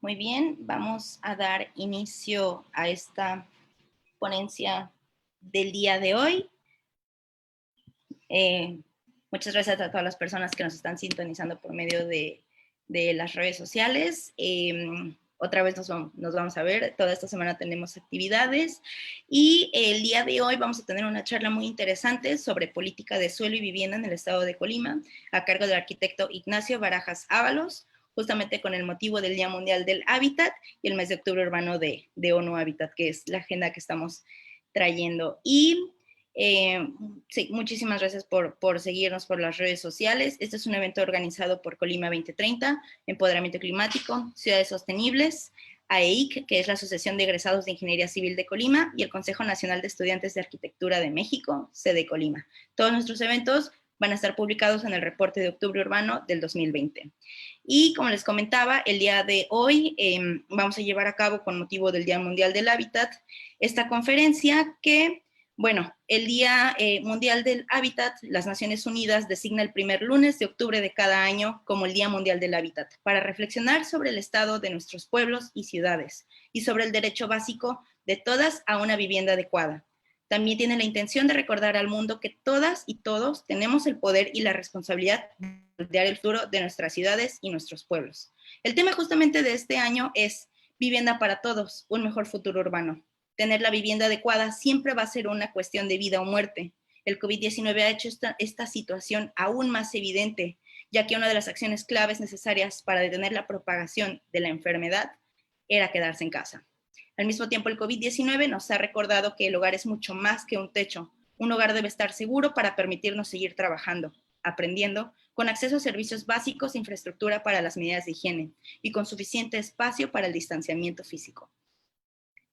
Muy bien, vamos a dar inicio a esta ponencia del día de hoy. Eh, Muchas gracias a todas las personas que nos están sintonizando por medio de las redes sociales. Otra vez nos vamos a ver. Toda esta semana tenemos actividades y el día de hoy vamos a tener una charla muy interesante sobre política de suelo y vivienda en el estado de Colima, a cargo del arquitecto Ignacio Barajas Ábalos, justamente con el motivo del Día Mundial del Hábitat y el mes de octubre urbano de ONU Hábitat, que es la agenda que estamos trayendo. Y sí, muchísimas gracias por seguirnos por las redes sociales. Este es un evento organizado por Colima 2030, Empoderamiento Climático, Ciudades Sostenibles, AEIC, que es la Asociación de Egresados de Ingeniería Civil de Colima, y el Consejo Nacional de Estudiantes de Arquitectura de México, sede Colima. Todos nuestros eventos van a estar publicados en el reporte de octubre urbano del 2020. Y como les comentaba, el día de hoy vamos a llevar a cabo, con motivo del Día Mundial del Hábitat, esta conferencia que, bueno, el Día Mundial del Hábitat, las Naciones Unidas designa el primer lunes de octubre de cada año como el Día Mundial del Hábitat, para reflexionar sobre el estado de nuestros pueblos y ciudades y sobre el derecho básico de todas a una vivienda adecuada. También tiene la intención de recordar al mundo que todas y todos tenemos el poder y la responsabilidad de moldear el futuro de nuestras ciudades y nuestros pueblos. El tema justamente de este año es vivienda para todos, un mejor futuro urbano. Tener la vivienda adecuada siempre va a ser una cuestión de vida o muerte. El COVID-19 ha hecho esta situación aún más evidente, ya que una de las acciones claves necesarias para detener la propagación de la enfermedad era quedarse en casa. Al mismo tiempo, el COVID-19 nos ha recordado que el hogar es mucho más que un techo. Un hogar debe estar seguro para permitirnos seguir trabajando, aprendiendo, con acceso a servicios básicos e infraestructura para las medidas de higiene y con suficiente espacio para el distanciamiento físico.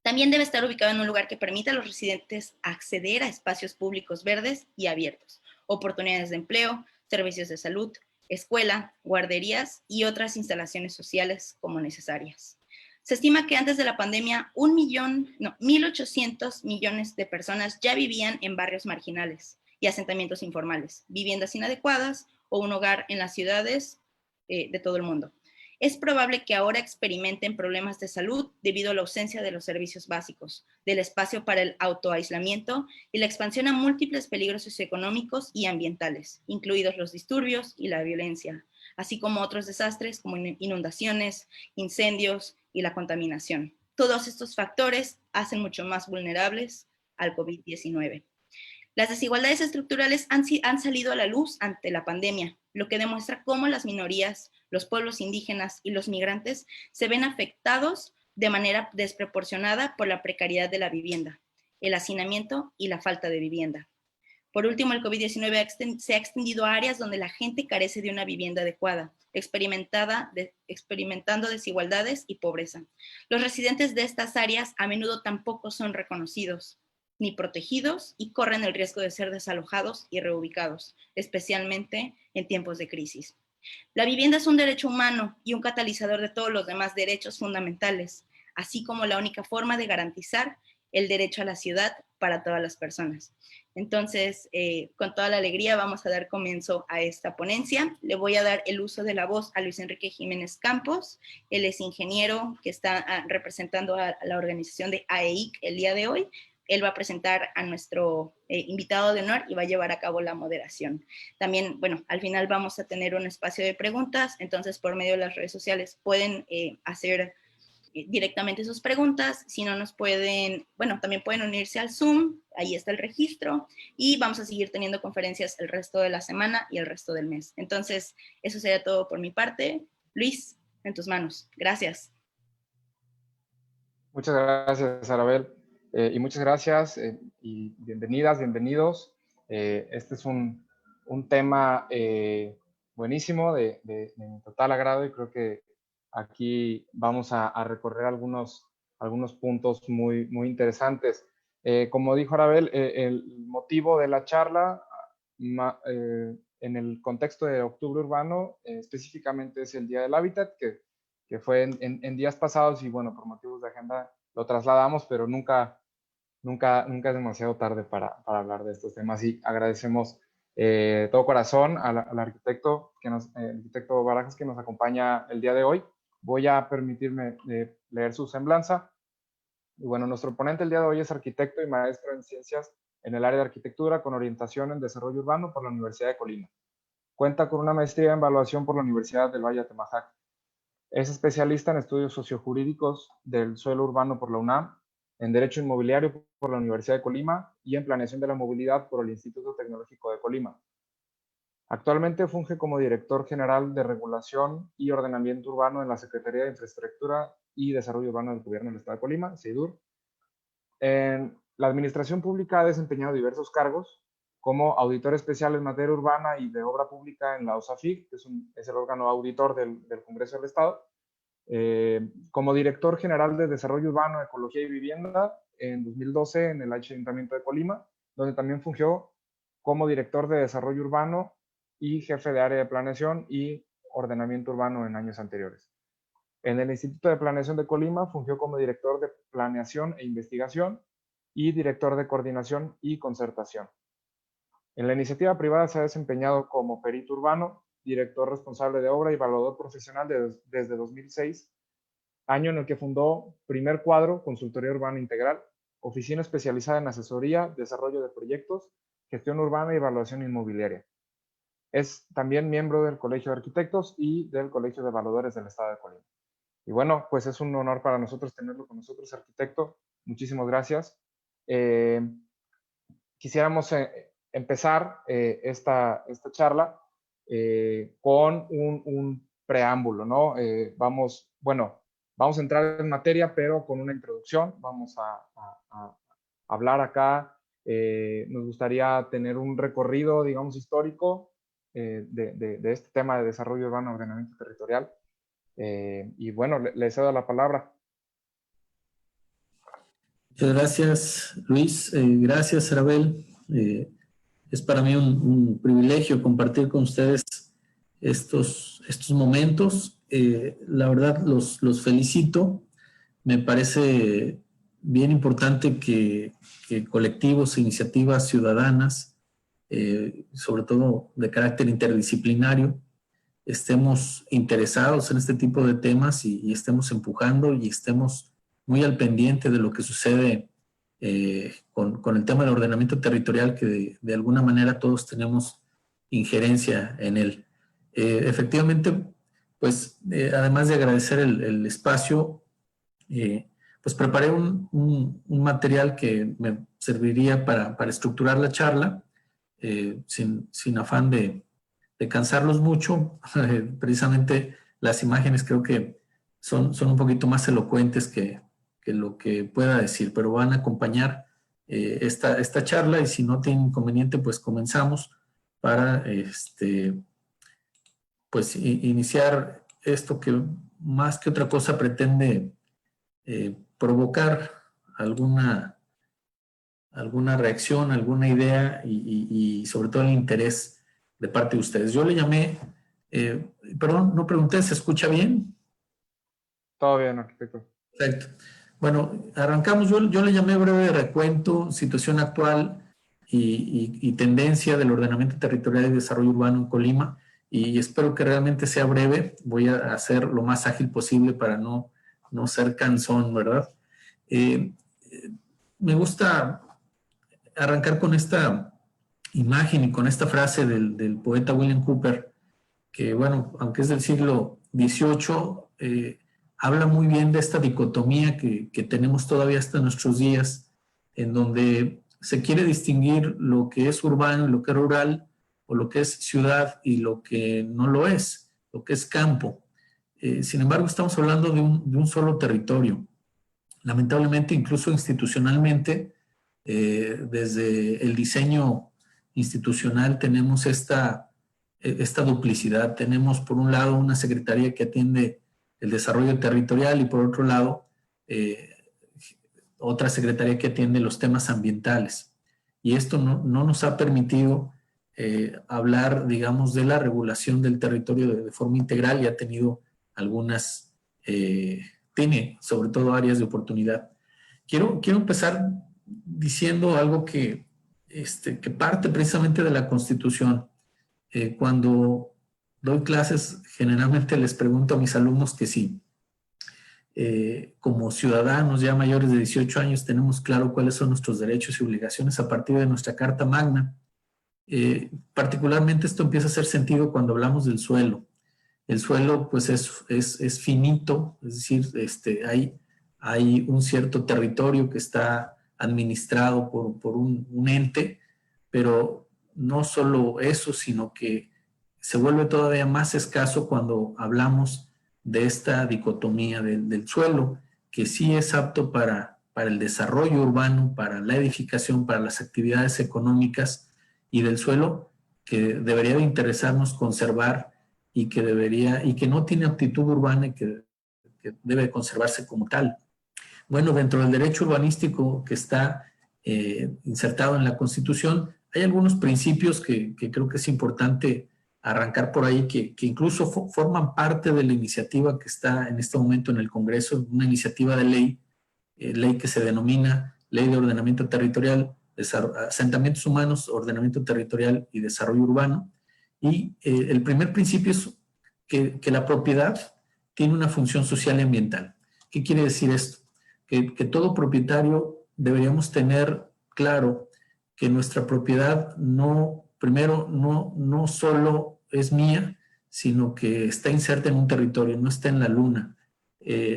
También debe estar ubicado en un lugar que permita a los residentes acceder a espacios públicos verdes y abiertos, oportunidades de empleo, servicios de salud, escuela, guarderías y otras instalaciones sociales como necesarias. Se estima que antes de la pandemia 1.800 millones de personas ya vivían en barrios marginales y asentamientos informales, viviendas inadecuadas o un hogar en las ciudades de todo el mundo. Es probable que ahora experimenten problemas de salud debido a la ausencia de los servicios básicos, del espacio para el autoaislamiento y la expansión a múltiples peligros socioeconómicos y ambientales, incluidos los disturbios y la violencia, así como otros desastres como inundaciones, incendios y la contaminación. Todos estos factores hacen mucho más vulnerables al COVID-19. Las desigualdades estructurales han salido a la luz ante la pandemia, lo que demuestra cómo las minorías, los pueblos indígenas y los migrantes se ven afectados de manera desproporcionada por la precariedad de la vivienda, el hacinamiento y la falta de vivienda. Por último, el COVID-19 se ha extendido a áreas donde la gente carece de una vivienda adecuada, experimentando desigualdades y pobreza. Los residentes de estas áreas a menudo tampoco son reconocidos ni protegidos y corren el riesgo de ser desalojados y reubicados, especialmente en tiempos de crisis. La vivienda es un derecho humano y un catalizador de todos los demás derechos fundamentales, así como la única forma de garantizar el derecho a la ciudad para todas las personas. Entonces, con toda la alegría vamos a dar comienzo a esta ponencia. Le voy a dar el uso de la voz a Luis Enrique Jiménez Campos. Él es ingeniero que está representando a la organización de AEIC el día de hoy. Él va a presentar a nuestro invitado de honor y va a llevar a cabo la moderación. También, bueno, al final vamos a tener un espacio de preguntas, entonces por medio de las redes sociales pueden hacer directamente sus preguntas. Si no nos pueden, bueno, también pueden unirse al Zoom, ahí está el registro, y vamos a seguir teniendo conferencias el resto de la semana y el resto del mes. Entonces, eso sería todo por mi parte. Luis, en tus manos. Gracias. Muchas gracias, Arabel. Y muchas gracias y bienvenidas, bienvenidos. Este es un tema buenísimo, de mi total agrado, y creo que aquí vamos a recorrer algunos puntos muy, muy interesantes. Como dijo Arabel, el motivo de la charla en el contexto de Octubre Urbano específicamente es el Día del Hábitat, que fue en días pasados, y bueno, por motivos de agenda lo trasladamos, pero nunca es demasiado tarde para hablar de estos temas, y agradecemos todo corazón al arquitecto, el arquitecto Barajas, que nos acompaña el día de hoy. Voy a permitirme leer su semblanza. Y bueno, nuestro ponente el día de hoy es arquitecto y maestro en ciencias en el área de arquitectura con orientación en desarrollo urbano por la Universidad de Colima. Cuenta con una maestría en evaluación por la Universidad del Valle de Atemajac. Es especialista en estudios sociojurídicos del suelo urbano por la UNAM, en Derecho Inmobiliario por la Universidad de Colima y en Planeación de la Movilidad por el Instituto Tecnológico de Colima. Actualmente funge como Director General de Regulación y Ordenamiento Urbano en la Secretaría de Infraestructura y Desarrollo Urbano del Gobierno del Estado de Colima, SEIDUR. En la administración pública ha desempeñado diversos cargos, como auditor especial en materia urbana y de obra pública en la OSAFIC, que es el órgano auditor del Congreso del Estado, como director general de Desarrollo Urbano, Ecología y Vivienda en 2012 en el Ayuntamiento de Colima, donde también fungió como director de Desarrollo Urbano y jefe de área de planeación y ordenamiento urbano en años anteriores. En el Instituto de Planeación de Colima fungió como director de Planeación e Investigación y director de Coordinación y Concertación. En la iniciativa privada se ha desempeñado como perito urbano, director responsable de obra y evaluador profesional desde 2006, año en el que fundó Primer Cuadro, Consultoría Urbana Integral, oficina especializada en asesoría, desarrollo de proyectos, gestión urbana y evaluación inmobiliaria. Es también miembro del Colegio de Arquitectos y del Colegio de Evaluadores del Estado de Colima. Y bueno, pues es un honor para nosotros tenerlo con nosotros, arquitecto. Muchísimas gracias. Quisiéramos empezar esta charla con un preámbulo, ¿no? Vamos a entrar en materia, pero con una introducción. Vamos a hablar acá. Nos gustaría tener un recorrido, digamos, histórico de este tema de desarrollo urbano, ordenamiento territorial. Y bueno, le cedo la palabra. Muchas gracias, Luis. Gracias, Arabel. Es para mí un privilegio compartir con ustedes estos momentos. La verdad, los felicito. Me parece bien importante que colectivos e iniciativas ciudadanas, sobre todo de carácter interdisciplinario, estemos interesados en este tipo de temas y estemos empujando y estemos muy al pendiente de lo que sucede con el tema del ordenamiento territorial, que de alguna manera todos tenemos injerencia en él. Efectivamente, pues además de agradecer el espacio, pues preparé un material que me serviría para estructurar la charla, sin afán de cansarlos mucho. Precisamente las imágenes creo que son un poquito más elocuentes que lo que pueda decir, pero van a acompañar esta charla, y si no tienen inconveniente, pues comenzamos para pues iniciar esto que más que otra cosa pretende provocar alguna reacción, alguna idea y sobre todo el interés de parte de ustedes. Yo le llamé, perdón, no pregunté, ¿se escucha bien? Todo bien, arquitecto. Perfecto. Bueno, arrancamos. Yo le llamé breve recuento, situación actual y tendencia del ordenamiento territorial y desarrollo urbano en Colima, y espero que realmente sea breve. Voy a hacer lo más ágil posible para no ser cansón, ¿verdad? Me gusta arrancar con esta imagen y con esta frase del poeta William Cooper, que bueno, aunque es del siglo XVIII, habla muy bien de esta dicotomía que tenemos todavía hasta nuestros días, en donde se quiere distinguir lo que es urbano y lo que es rural, o lo que es ciudad y lo que no lo es, lo que es campo. Sin embargo, estamos hablando de un solo territorio. Lamentablemente, incluso institucionalmente, desde el diseño institucional tenemos esta duplicidad. Tenemos, por un lado, una secretaría que atiende el desarrollo territorial, y por otro lado, otra secretaría que atiende los temas ambientales. Y esto no nos ha permitido hablar, digamos, de la regulación del territorio de forma integral, y ha tenido algunas, tiene sobre todo áreas de oportunidad. Quiero empezar diciendo algo que parte precisamente de la Constitución. Cuando doy clases, generalmente les pregunto a mis alumnos que si como ciudadanos ya mayores de 18 años tenemos claro cuáles son nuestros derechos y obligaciones a partir de nuestra Carta Magna. Particularmente esto empieza a hacer sentido cuando hablamos del suelo. El suelo pues es finito, es decir, hay un cierto territorio que está administrado por un ente, pero no solo eso, sino que se vuelve todavía más escaso cuando hablamos de esta dicotomía del suelo, que sí es apto para el desarrollo urbano, para la edificación, para las actividades económicas, y del suelo que debería de interesarnos conservar y que no tiene aptitud urbana y que debe conservarse como tal. Bueno, dentro del derecho urbanístico que está insertado en la Constitución, hay algunos principios que creo que es importante arrancar por ahí, que incluso forman parte de la iniciativa que está en este momento en el Congreso, una iniciativa de ley que se denomina Ley de Ordenamiento Territorial, Asentamientos Humanos, Ordenamiento Territorial y Desarrollo Urbano. Y el primer principio es que la propiedad tiene una función social y ambiental. ¿Qué quiere decir esto? Que todo propietario deberíamos tener claro que nuestra propiedad primero no solo es mía, sino que está inserta en un territorio, no está en la luna.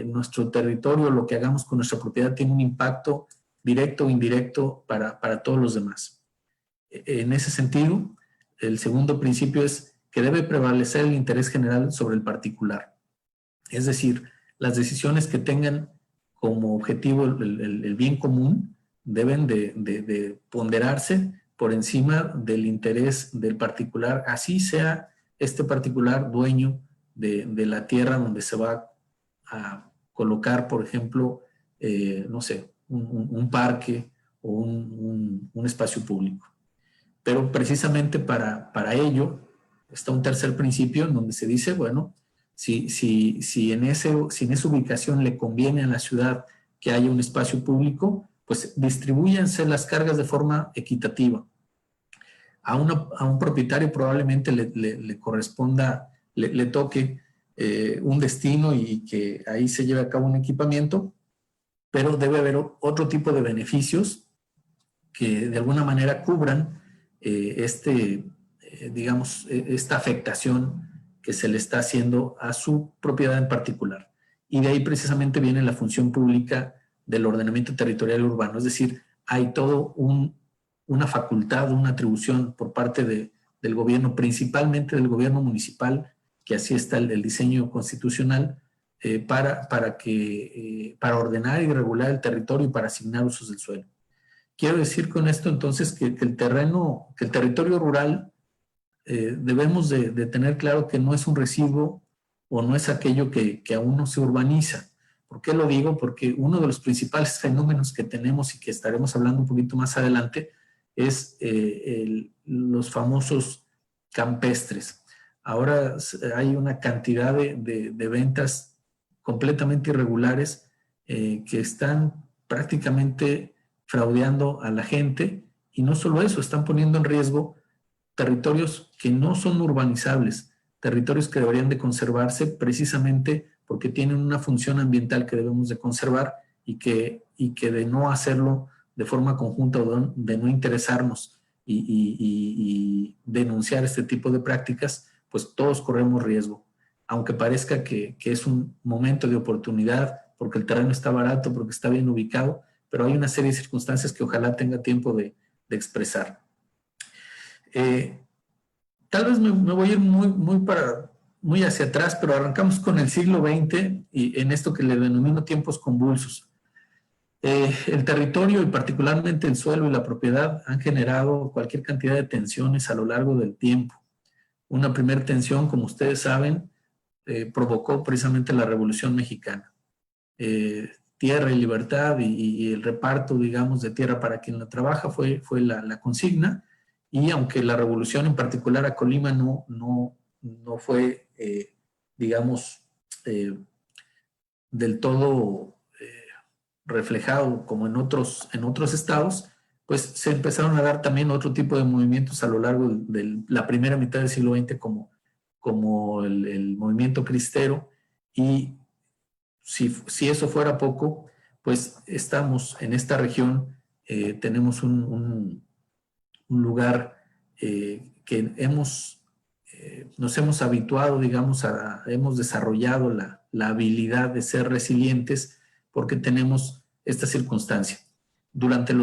Nuestro territorio, lo que hagamos con nuestra propiedad tiene un impacto directo o indirecto para todos los demás. En ese sentido, el segundo principio es que debe prevalecer el interés general sobre el particular. Es decir, las decisiones que tengan como objetivo el bien común deben de ponderarse por encima del interés del particular, así sea este particular dueño de la tierra donde se va a colocar, por ejemplo, no sé, un parque o un espacio público. Pero precisamente para ello está un tercer principio en donde se dice, bueno, si en esa ubicación le conviene a la ciudad que haya un espacio público, pues distribúyanse las cargas de forma equitativa. A un propietario probablemente le corresponda, le toque un destino y que ahí se lleve a cabo un equipamiento, pero debe haber otro tipo de beneficios que de alguna manera cubran digamos, esta afectación que se le está haciendo a su propiedad en particular. Y de ahí precisamente viene la función pública del ordenamiento territorial urbano, es decir, hay todo una facultad, una atribución por parte del gobierno, principalmente del gobierno municipal, que así está el diseño constitucional, para ordenar y regular el territorio y para asignar usos del suelo. Quiero decir con esto entonces que el territorio rural debemos de tener claro que no es un residuo o no es aquello que aún no se urbaniza. ¿Por qué lo digo? Porque uno de los principales fenómenos que tenemos y que estaremos hablando un poquito más adelante es los famosos campestres. Ahora hay una cantidad de ventas completamente irregulares que están prácticamente fraudeando a la gente, y no solo eso, están poniendo en riesgo territorios que no son urbanizables, territorios que deberían de conservarse precisamente porque tienen una función ambiental que debemos de conservar y que de no hacerlo de forma conjunta o de no interesarnos y denunciar este tipo de prácticas, pues todos corremos riesgo. Aunque parezca que es un momento de oportunidad porque el terreno está barato, porque está bien ubicado, pero hay una serie de circunstancias que ojalá tenga tiempo de expresar. Tal vez me voy a ir muy hacia atrás, pero arrancamos con el siglo XX y en esto que le denomino tiempos convulsos. El territorio y particularmente el suelo y la propiedad han generado cualquier cantidad de tensiones a lo largo del tiempo. Una primera tensión, como ustedes saben, provocó precisamente la Revolución Mexicana. Tierra y libertad y el reparto, digamos, de tierra para quien la trabaja fue la consigna, y aunque la revolución en particular a Colima no fue, digamos, del todo reflejado como en otros estados, pues se empezaron a dar también otro tipo de movimientos a lo largo de la primera mitad del siglo XX como el movimiento cristero, y si eso fuera poco, pues estamos en esta región, tenemos un lugar que nos hemos habituado, digamos, hemos desarrollado la habilidad de ser resilientes porque tenemos esta circunstancia. Durante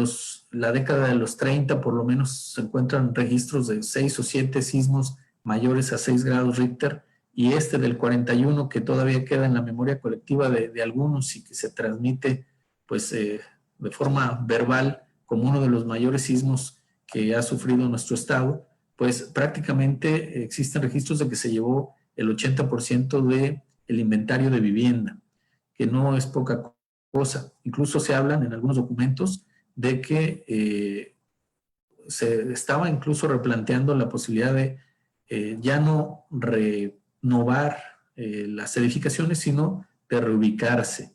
la década de los 30, por lo menos, se encuentran registros de 6 o 7 sismos mayores a 6 grados Richter, y este del 41, que todavía queda en la memoria colectiva de algunos y que se transmite pues, de forma verbal como uno de los mayores sismos que ha sufrido nuestro estado, pues prácticamente existen registros de que se llevó el 80% del inventario de vivienda, que no es poca cosa. Incluso se hablan en algunos documentos de que se estaba incluso replanteando la posibilidad de ya no renovar las edificaciones, sino de reubicarse,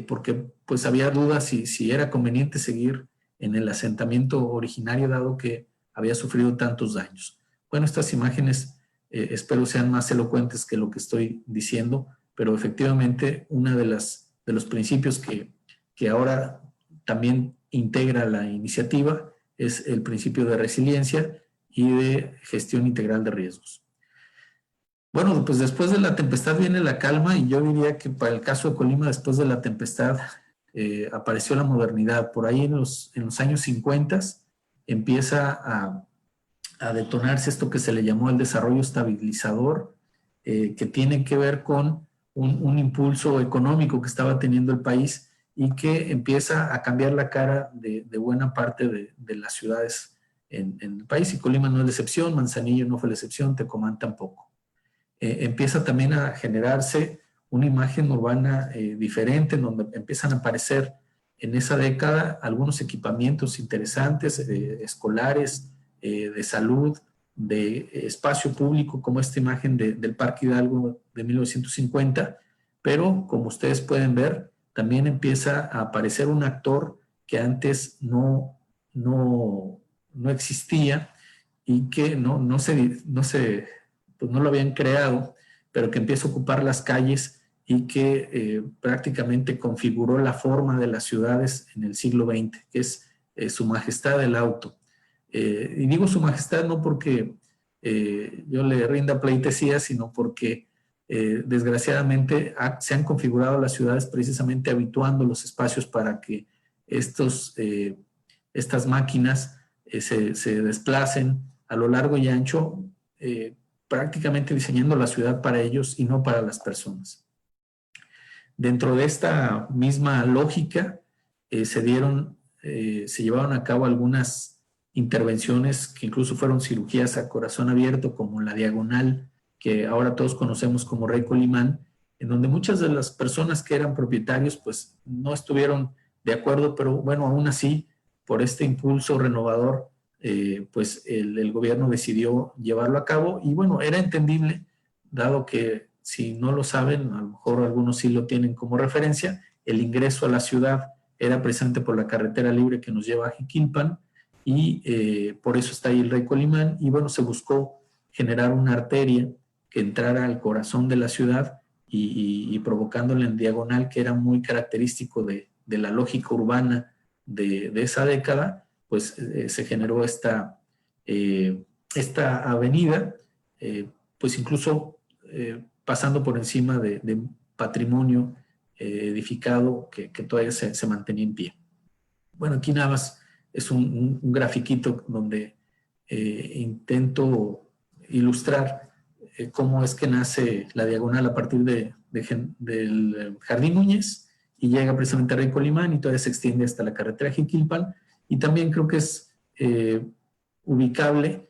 porque pues había dudas si era conveniente seguir en el asentamiento originario, dado que había sufrido tantos daños. Bueno, estas imágenes espero sean más elocuentes que lo que estoy diciendo, pero efectivamente uno de los principios que ahora también integra la iniciativa es el principio de resiliencia y de gestión integral de riesgos. Bueno, pues después de la tempestad viene la calma, y yo diría que para el caso de Colima, después de la tempestad apareció la modernidad. Por ahí en los años 50 empieza a detonarse esto que se le llamó el desarrollo estabilizador, que tiene que ver con un impulso económico que estaba teniendo el país y que empieza a cambiar la cara de buena parte de las ciudades en el país. Y Colima no es la excepción, Manzanillo no fue la excepción, Tecomán tampoco. Empieza también a generarse una imagen urbana diferente, en donde empiezan a aparecer en esa década algunos equipamientos interesantes, escolares, de salud, de espacio público, como esta imagen del Parque Hidalgo de 1950, pero como ustedes pueden ver, también empieza a aparecer un actor que antes no existía y que no lo habían creado, pero que empieza a ocupar las calles y que prácticamente configuró la forma de las ciudades en el siglo XX, que es Su Majestad el Auto. Y digo Su Majestad no porque yo le rinda pleitesía, sino porque desgraciadamente se han configurado las ciudades precisamente habituando los espacios para que estas máquinas se desplacen a lo largo y ancho, prácticamente diseñando la ciudad para ellos y no para las personas. Dentro de esta misma lógica se llevaron a cabo algunas intervenciones que incluso fueron cirugías a corazón abierto, como la Diagonal, que ahora todos conocemos como Rey Colimán, en donde muchas de las personas que eran propietarios pues no estuvieron de acuerdo, pero bueno, aún así, por este impulso renovador, pues el gobierno decidió llevarlo a cabo. Y bueno, era entendible, dado que, si no lo saben, a lo mejor algunos sí lo tienen como referencia, el ingreso a la ciudad era precisamente por la carretera libre que nos lleva a Jiquilpan, y por eso está ahí el Rey Colimán. Y bueno, se buscó generar una arteria que entrara al corazón de la ciudad y provocándole en diagonal, que era muy característico de la lógica urbana de esa década, pues se generó esta avenida, pues incluso pasando por encima de patrimonio edificado que todavía se mantenía en pie. Bueno, aquí nada más es un grafiquito donde intento ilustrar cómo es que nace la Diagonal a partir del Jardín Núñez y llega precisamente a Rey Colimán y todavía se extiende hasta la carretera Jiquilpan. Y también creo que es ubicable,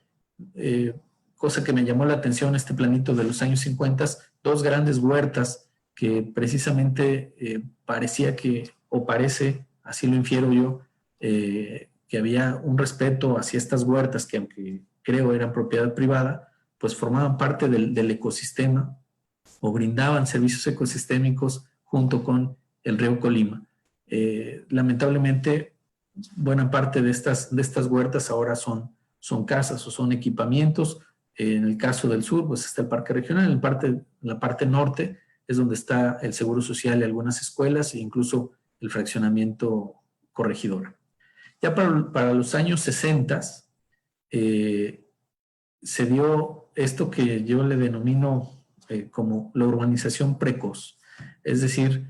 cosa que me llamó la atención, este planito de los años 50, dos grandes huertas que precisamente parecía que, o parece, así lo infiero yo, que había un respeto hacia estas huertas que, aunque creo eran propiedad privada, pues formaban parte del ecosistema o brindaban servicios ecosistémicos junto con el río Colima. Lamentablemente, buena parte de estas huertas ahora son casas o son equipamientos. En el caso del sur, pues está el parque regional. En la parte norte es donde está el Seguro Social y algunas escuelas e incluso el fraccionamiento Corregidora. Ya para los años 60 se dio esto que yo le denomino como la urbanización precoz. Es decir,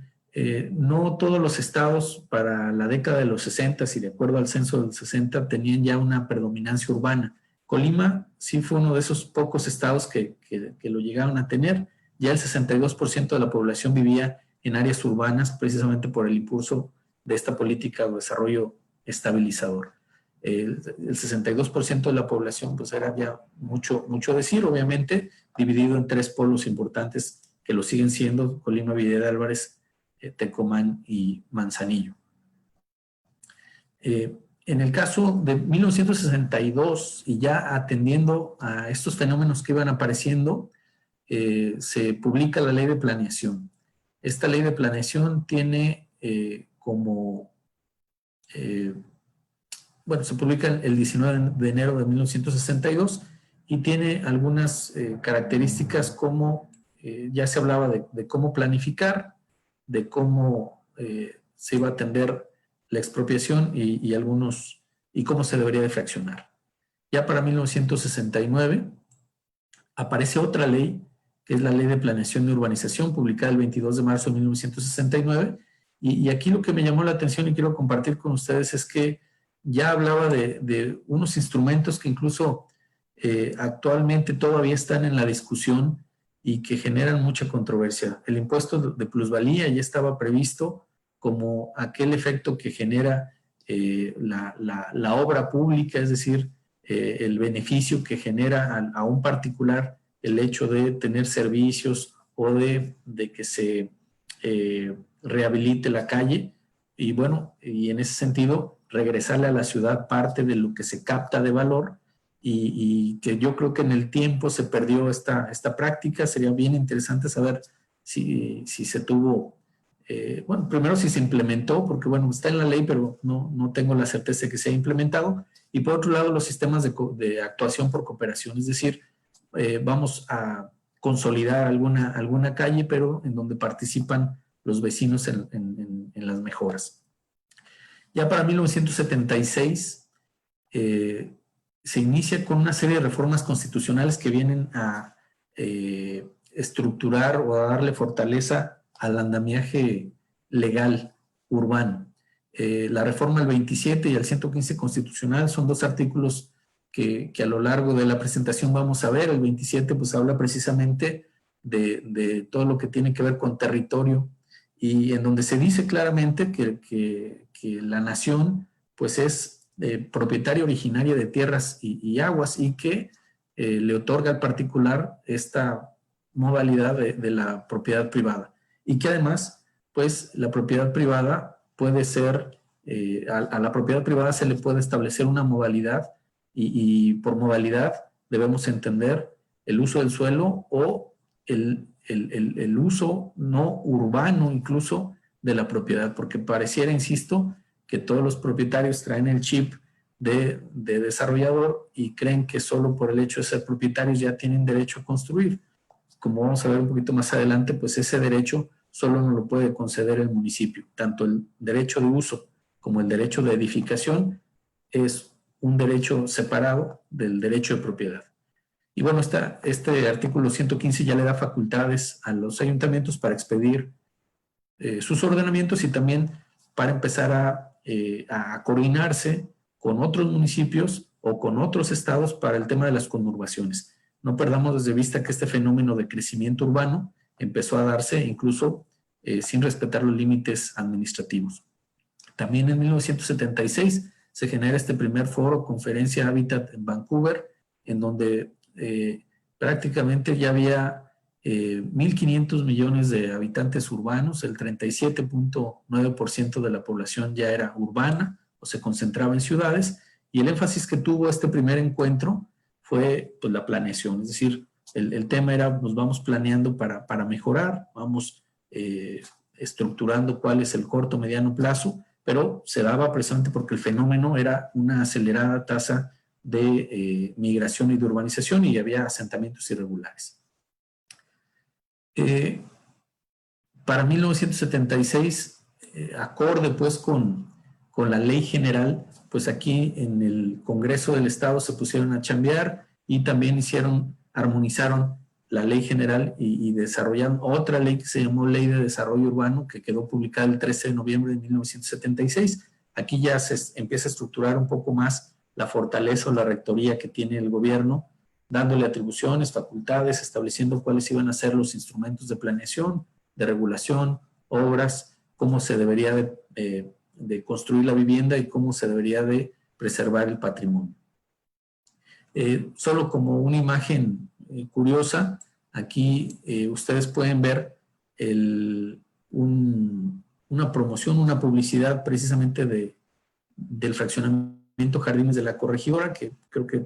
no todos los estados para la década de los 60 y de acuerdo al censo del 60 tenían ya una predominancia urbana. Colima sí fue uno de esos pocos estados que lo llegaron a tener. Ya el 62% de la población vivía en áreas urbanas precisamente por el impulso de esta política de desarrollo estabilizador. El 62% de la población pues era ya mucho decir, obviamente, dividido en 3 polos importantes que lo siguen siendo: Colima, Villa de Álvarez, Tecomán y Manzanillo. En el caso de 1962, y ya atendiendo a estos fenómenos que iban apareciendo, se publica la Ley de Planeación. Esta Ley de Planeación tiene se publica el 19 de enero de 1962 y tiene algunas características como, ya se hablaba de cómo planificar, de cómo se iba a atender la expropiación y cómo se debería de fraccionar. Ya para 1969 aparece otra ley, que es la Ley de Planeación y Urbanización, publicada el 22 de marzo de 1969, y aquí lo que me llamó la atención y quiero compartir con ustedes es que ya hablaba de unos instrumentos que incluso actualmente todavía están en la discusión y que generan mucha controversia. El impuesto de plusvalía ya estaba previsto como aquel efecto que genera la obra pública, es decir, el beneficio que genera a un particular el hecho de tener servicios o de que se rehabilite la calle, y bueno, y en ese sentido regresarle a la ciudad parte de lo que se capta de valor, y que yo creo que en el tiempo se perdió esta práctica. Sería bien interesante saber si se tuvo, primero si se implementó, porque bueno, está en la ley, pero no tengo la certeza de que se haya implementado, y por otro lado los sistemas de actuación por cooperación, es decir, vamos a consolidar alguna calle, pero en donde participan los vecinos en las mejoras. Ya para 1976 se inicia con una serie de reformas constitucionales que vienen a estructurar o a darle fortaleza al andamiaje legal urbano. La reforma al 27 y al 115 constitucional son 2 artículos que a lo largo de la presentación vamos a ver. El 27 pues habla precisamente de todo lo que tiene que ver con territorio, y en donde se dice claramente que la nación pues es propietaria originaria de tierras y aguas, y que le otorga al particular esta modalidad de la propiedad privada, y que además pues la propiedad privada puede ser, a la propiedad privada se le puede establecer una modalidad, y por modalidad debemos entender el uso del suelo o el uso no urbano incluso de la propiedad, porque pareciera, insisto, que todos los propietarios traen el chip de desarrollador y creen que solo por el hecho de ser propietarios ya tienen derecho a construir. Como vamos a ver un poquito más adelante, pues ese derecho solo nos lo puede conceder el municipio. Tanto el derecho de uso como el derecho de edificación es un derecho separado del derecho de propiedad. Y bueno, este artículo 115 ya le da facultades a los ayuntamientos para expedir sus ordenamientos y también para empezar a coordinarse con otros municipios o con otros estados para el tema de las conurbaciones. No perdamos de vista que este fenómeno de crecimiento urbano empezó a darse incluso sin respetar los límites administrativos. También en 1976 se genera este primer foro, Conferencia Hábitat en Vancouver, en donde prácticamente ya había 1.500 millones de habitantes urbanos, el 37.9% de la población ya era urbana o se concentraba en ciudades, y el énfasis que tuvo este primer encuentro fue pues, la planeación, es decir, el tema era, nos vamos planeando para mejorar, vamos estructurando cuál es el corto, mediano plazo, pero se daba precisamente porque el fenómeno era una acelerada tasa de migración y de urbanización, y había asentamientos irregulares. para 1976, acorde pues con la ley general, pues aquí en el Congreso del Estado se pusieron a chambear y también armonizaron la ley general y desarrollaron otra ley que se llamó Ley de Desarrollo Urbano, que quedó publicada el 13 de noviembre de 1976. Aquí ya se empieza a estructurar un poco más la fortaleza o la rectoría que tiene el gobierno, dándole atribuciones, facultades, estableciendo cuáles iban a ser los instrumentos de planeación, de regulación, obras, cómo se debería de construir la vivienda y cómo se debería de preservar el patrimonio. Solo como una imagen curiosa, aquí ustedes pueden ver una promoción, una publicidad precisamente del fraccionamiento Jardines de la Corregidora, que creo que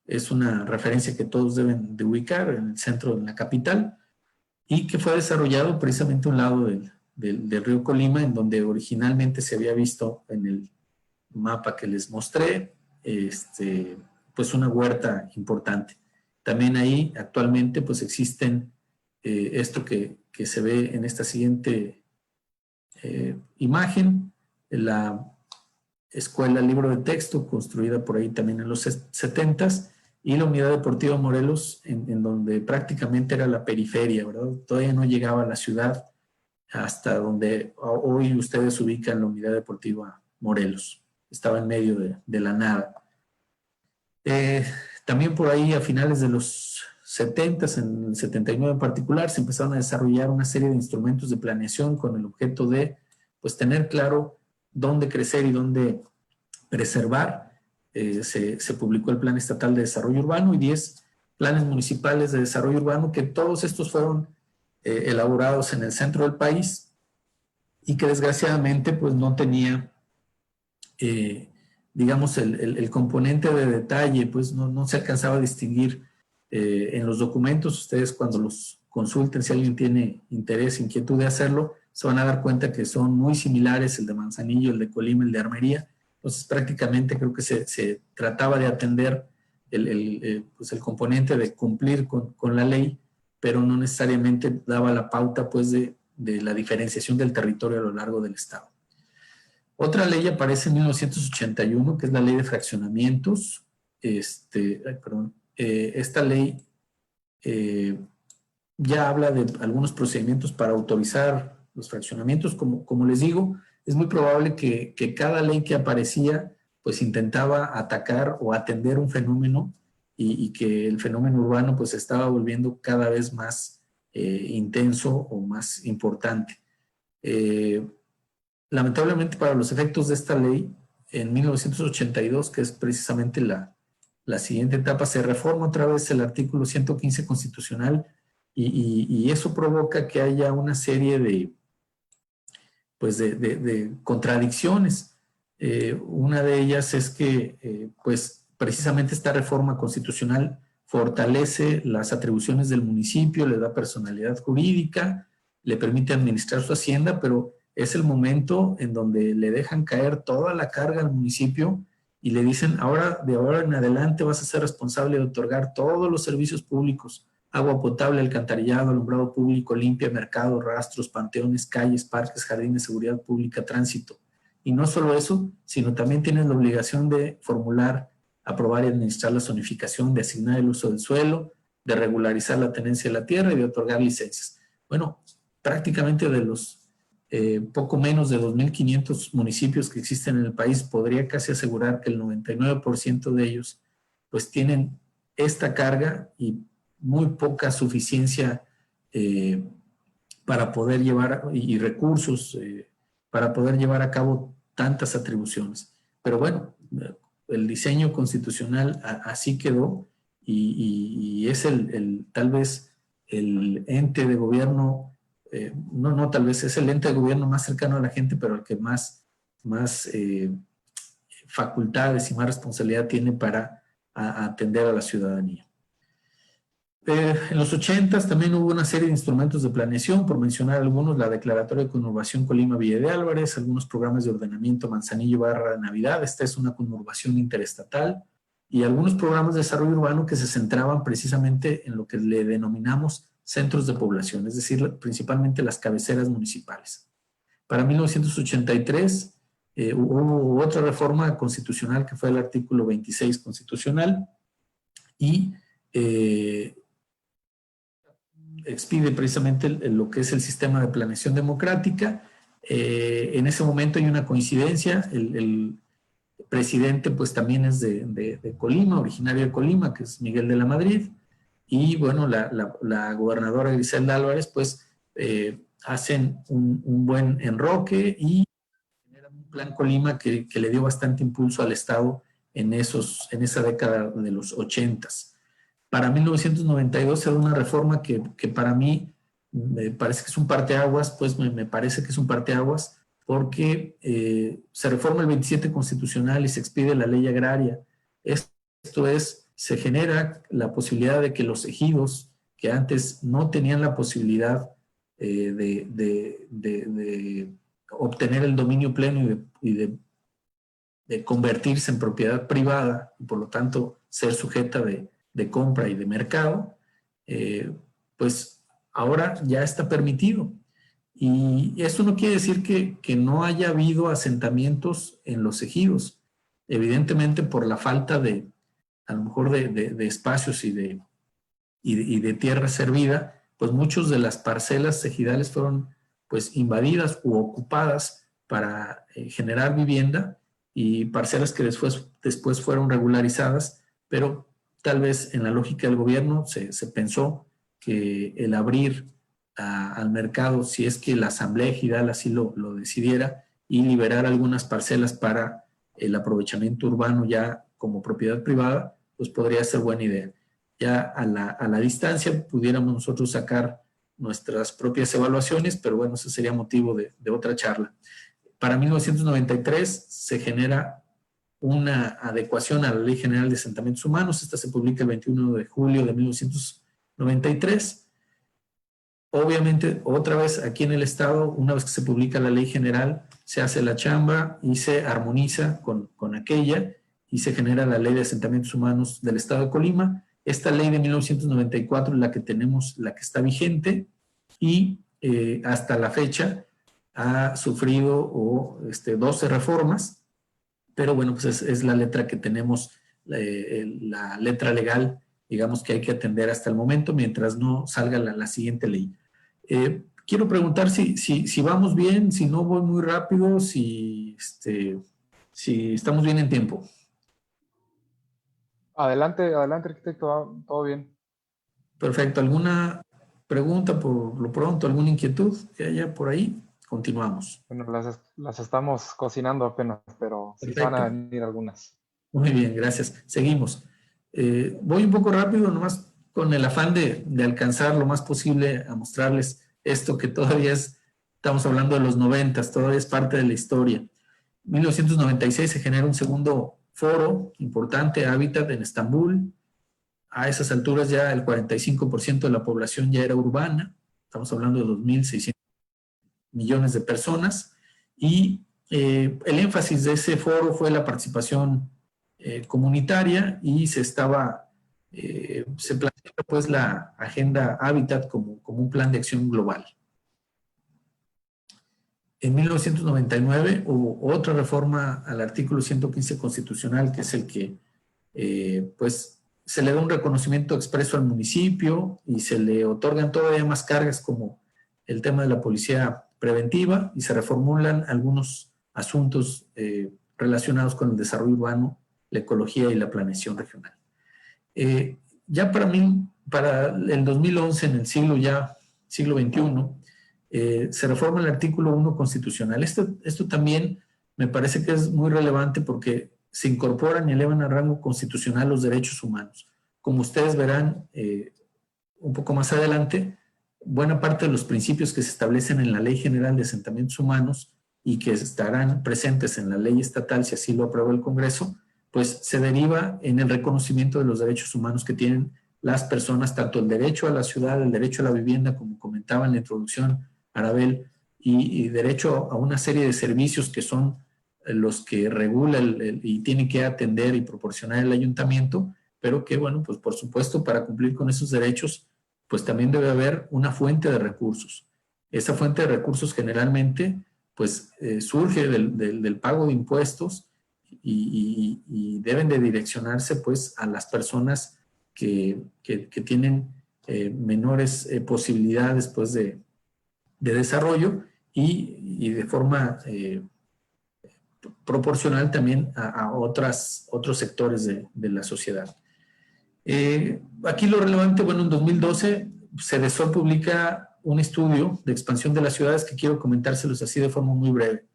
es una referencia que todos deben de ubicar en el centro de la capital, y que fue desarrollado precisamente a un lado del río Colima, en donde originalmente se había visto en el mapa que les mostré, pues una huerta importante. También ahí actualmente pues existen esto que se ve en esta siguiente imagen, la escuela libro de texto construida por ahí también en los 70s, y la Unidad Deportiva Morelos, en donde prácticamente era la periferia, ¿verdad? Todavía no llegaba a la ciudad, hasta donde hoy ustedes ubican la Unidad Deportiva Morelos. Estaba en medio de la nada. También por ahí a finales de los 70s, en el 79 en particular, se empezaron a desarrollar una serie de instrumentos de planeación con el objeto de pues, tener claro dónde crecer y dónde preservar. Se publicó el Plan Estatal de Desarrollo Urbano y 10 planes municipales de desarrollo urbano, que todos estos fueron elaborados en el centro del país y que desgraciadamente pues no tenía digamos el componente de detalle, pues no se alcanzaba a distinguir en los documentos. Ustedes cuando los consulten, si alguien tiene interés, inquietud de hacerlo, se van a dar cuenta que son muy similares, el de Manzanillo, el de Colima, el de Armería. Entonces prácticamente creo que se trataba de atender pues el componente de cumplir con la ley, pero no necesariamente daba la pauta pues de la diferenciación del territorio a lo largo del estado. Otra ley aparece en 1981, que es la ley de fraccionamientos. Esta ley ya habla de algunos procedimientos para autorizar los fraccionamientos. Como les digo, es muy probable que cada ley que aparecía pues intentaba atacar o atender un fenómeno y que el fenómeno urbano pues se estaba volviendo cada vez más intenso o más importante. Lamentablemente para los efectos de esta ley, en 1982, que es precisamente la siguiente etapa, se reforma otra vez el artículo 115 constitucional y eso provoca que haya una serie de contradicciones. Una de ellas es que pues precisamente esta reforma constitucional fortalece las atribuciones del municipio, le da personalidad jurídica, le permite administrar su hacienda, pero es el momento en donde le dejan caer toda la carga al municipio y le dicen, de ahora en adelante vas a ser responsable de otorgar todos los servicios públicos, agua potable, alcantarillado, alumbrado público, limpia, mercado, rastros, panteones, calles, parques, jardines, seguridad pública, tránsito. Y no solo eso, sino también tienes la obligación de formular, aprobar y administrar la zonificación, de asignar el uso del suelo, de regularizar la tenencia de la tierra y de otorgar licencias. Bueno, prácticamente de los poco menos de 2.500 municipios que existen en el país, podría casi asegurar que el 99% de ellos pues tienen esta carga y muy poca suficiencia para poder llevar, y recursos para poder llevar a cabo tantas atribuciones. Pero bueno, el diseño constitucional así quedó y es tal vez el ente de gobierno, tal vez es el ente de gobierno más cercano a la gente, pero el que más facultades y más responsabilidad tiene para atender a la ciudadanía. En los 80s también hubo una serie de instrumentos de planeación, por mencionar algunos, la Declaratoria de Conurbación Colima-Villa de Álvarez, algunos programas de ordenamiento Manzanillo-Navidad, esta es una conurbación interestatal, y algunos programas de desarrollo urbano que se centraban precisamente en lo que le denominamos centros de población, es decir, principalmente las cabeceras municipales. Para 1983 hubo otra reforma constitucional que fue el artículo 26 constitucional y expide precisamente lo que es el sistema de planeación democrática. En ese momento hay una coincidencia, el presidente pues también es de Colima, originario de Colima, que es Miguel de la Madrid, y bueno, la gobernadora Griselda Álvarez pues hacen un buen enroque y generan un plan Colima que le dio bastante impulso al Estado en esa década de los 80s. Para 1992 se da una reforma que para mí me parece que es un parteaguas, pues me parece que es un parteaguas porque se reforma el 27 constitucional y se expide la ley agraria. Esto es, se genera la posibilidad de que los ejidos que antes no tenían la posibilidad de obtener el dominio pleno y de convertirse en propiedad privada y por lo tanto ser sujeta de compra y de mercado, pues ahora ya está permitido. Y esto no quiere decir que no haya habido asentamientos en los ejidos. Evidentemente por la falta a lo mejor de espacios y de tierra servida, pues muchas de las parcelas ejidales fueron pues invadidas u ocupadas para generar vivienda y parcelas que después fueron regularizadas, pero tal vez en la lógica del gobierno se pensó que el abrir al mercado, si es que la asamblea ejidal así lo decidiera, y liberar algunas parcelas para el aprovechamiento urbano ya como propiedad privada, pues podría ser buena idea. Ya a la distancia pudiéramos nosotros sacar nuestras propias evaluaciones, pero bueno, eso sería motivo de otra charla. Para 1993 se genera una adecuación a la Ley General de Asentamientos Humanos. Esta se publica el 21 de julio de 1993. Obviamente, otra vez aquí en el Estado, una vez que se publica la Ley General, se hace la chamba y se armoniza con aquella y se genera la Ley de Asentamientos Humanos del Estado de Colima. Esta ley de 1994 es la que tenemos, la que está vigente y hasta la fecha ha sufrido 12 reformas, pero bueno, pues es la letra que tenemos, la letra legal, digamos, que hay que atender hasta el momento mientras no salga la siguiente ley. Quiero preguntar si vamos bien, si no voy muy rápido, si estamos bien en tiempo. Adelante, arquitecto, todo bien. Perfecto. ¿Alguna pregunta por lo pronto, alguna inquietud que haya por ahí? Continuamos. Bueno, las estamos cocinando apenas, pero sí van a venir algunas. Muy bien, gracias. Seguimos. Voy un poco rápido, nomás con el afán de alcanzar lo más posible a mostrarles esto que todavía estamos hablando de los 90, todavía es parte de la historia. En 1996 se genera un segundo foro importante, Hábitat, en Estambul. A esas alturas ya el 45% de la población ya era urbana, estamos hablando de 2.600 millones de personas, y el énfasis de ese foro fue la participación comunitaria y se plantea pues la agenda Hábitat como un plan de acción global. En 1999 hubo otra reforma al artículo 115 constitucional, que es el que pues se le da un reconocimiento expreso al municipio y se le otorgan todavía más cargas como el tema de la policía preventiva y se reformulan algunos asuntos relacionados con el desarrollo urbano, la ecología y la planeación regional. Ya para el 2011, en el siglo XXI, se reforma el artículo 1 constitucional. Esto también me parece que es muy relevante porque se incorporan y elevan a rango constitucional los derechos humanos. Como ustedes verán un poco más adelante, buena parte de los principios que se establecen en la Ley General de Asentamientos Humanos y que estarán presentes en la ley estatal, si así lo aprueba el Congreso, pues se deriva en el reconocimiento de los derechos humanos que tienen las personas, tanto el derecho a la ciudad, el derecho a la vivienda, como comentaba en la introducción Arabel, y derecho a una serie de servicios que son los que regula y tiene que atender y proporcionar el ayuntamiento, pero que, bueno, pues por supuesto, para cumplir con esos derechos, pues también debe haber una fuente de recursos. Esa fuente de recursos generalmente pues surge del pago de impuestos y deben de direccionarse pues a las personas que tienen menores posibilidades pues de desarrollo y de forma proporcional también a otros sectores de la sociedad. Aquí lo relevante, bueno, en 2012 Cedesol publica un estudio de expansión de las ciudades que quiero comentárselos así de forma muy breve.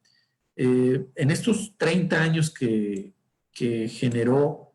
En estos 30 años que generó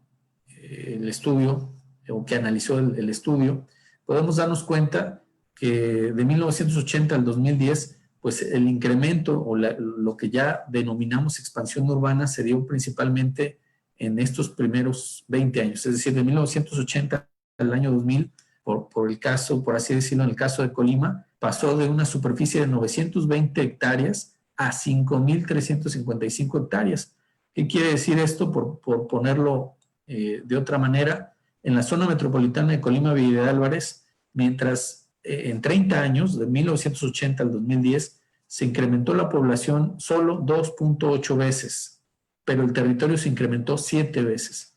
el estudio, o que analizó el estudio, podemos darnos cuenta que de 1980 al 2010, pues el incremento o lo que ya denominamos expansión urbana se dio principalmente en estos primeros 20 años, es decir, de 1980 al año 2000, por el caso, por así decirlo, en el caso de Colima, pasó de una superficie de 920 hectáreas a 5.355 hectáreas. ¿Qué quiere decir esto? Por ponerlo de otra manera, en la zona metropolitana de Colima, Villa de Álvarez, mientras en 30 años, de 1980 al 2010, se incrementó la población solo 2.8 veces, pero el territorio se incrementó 7 veces.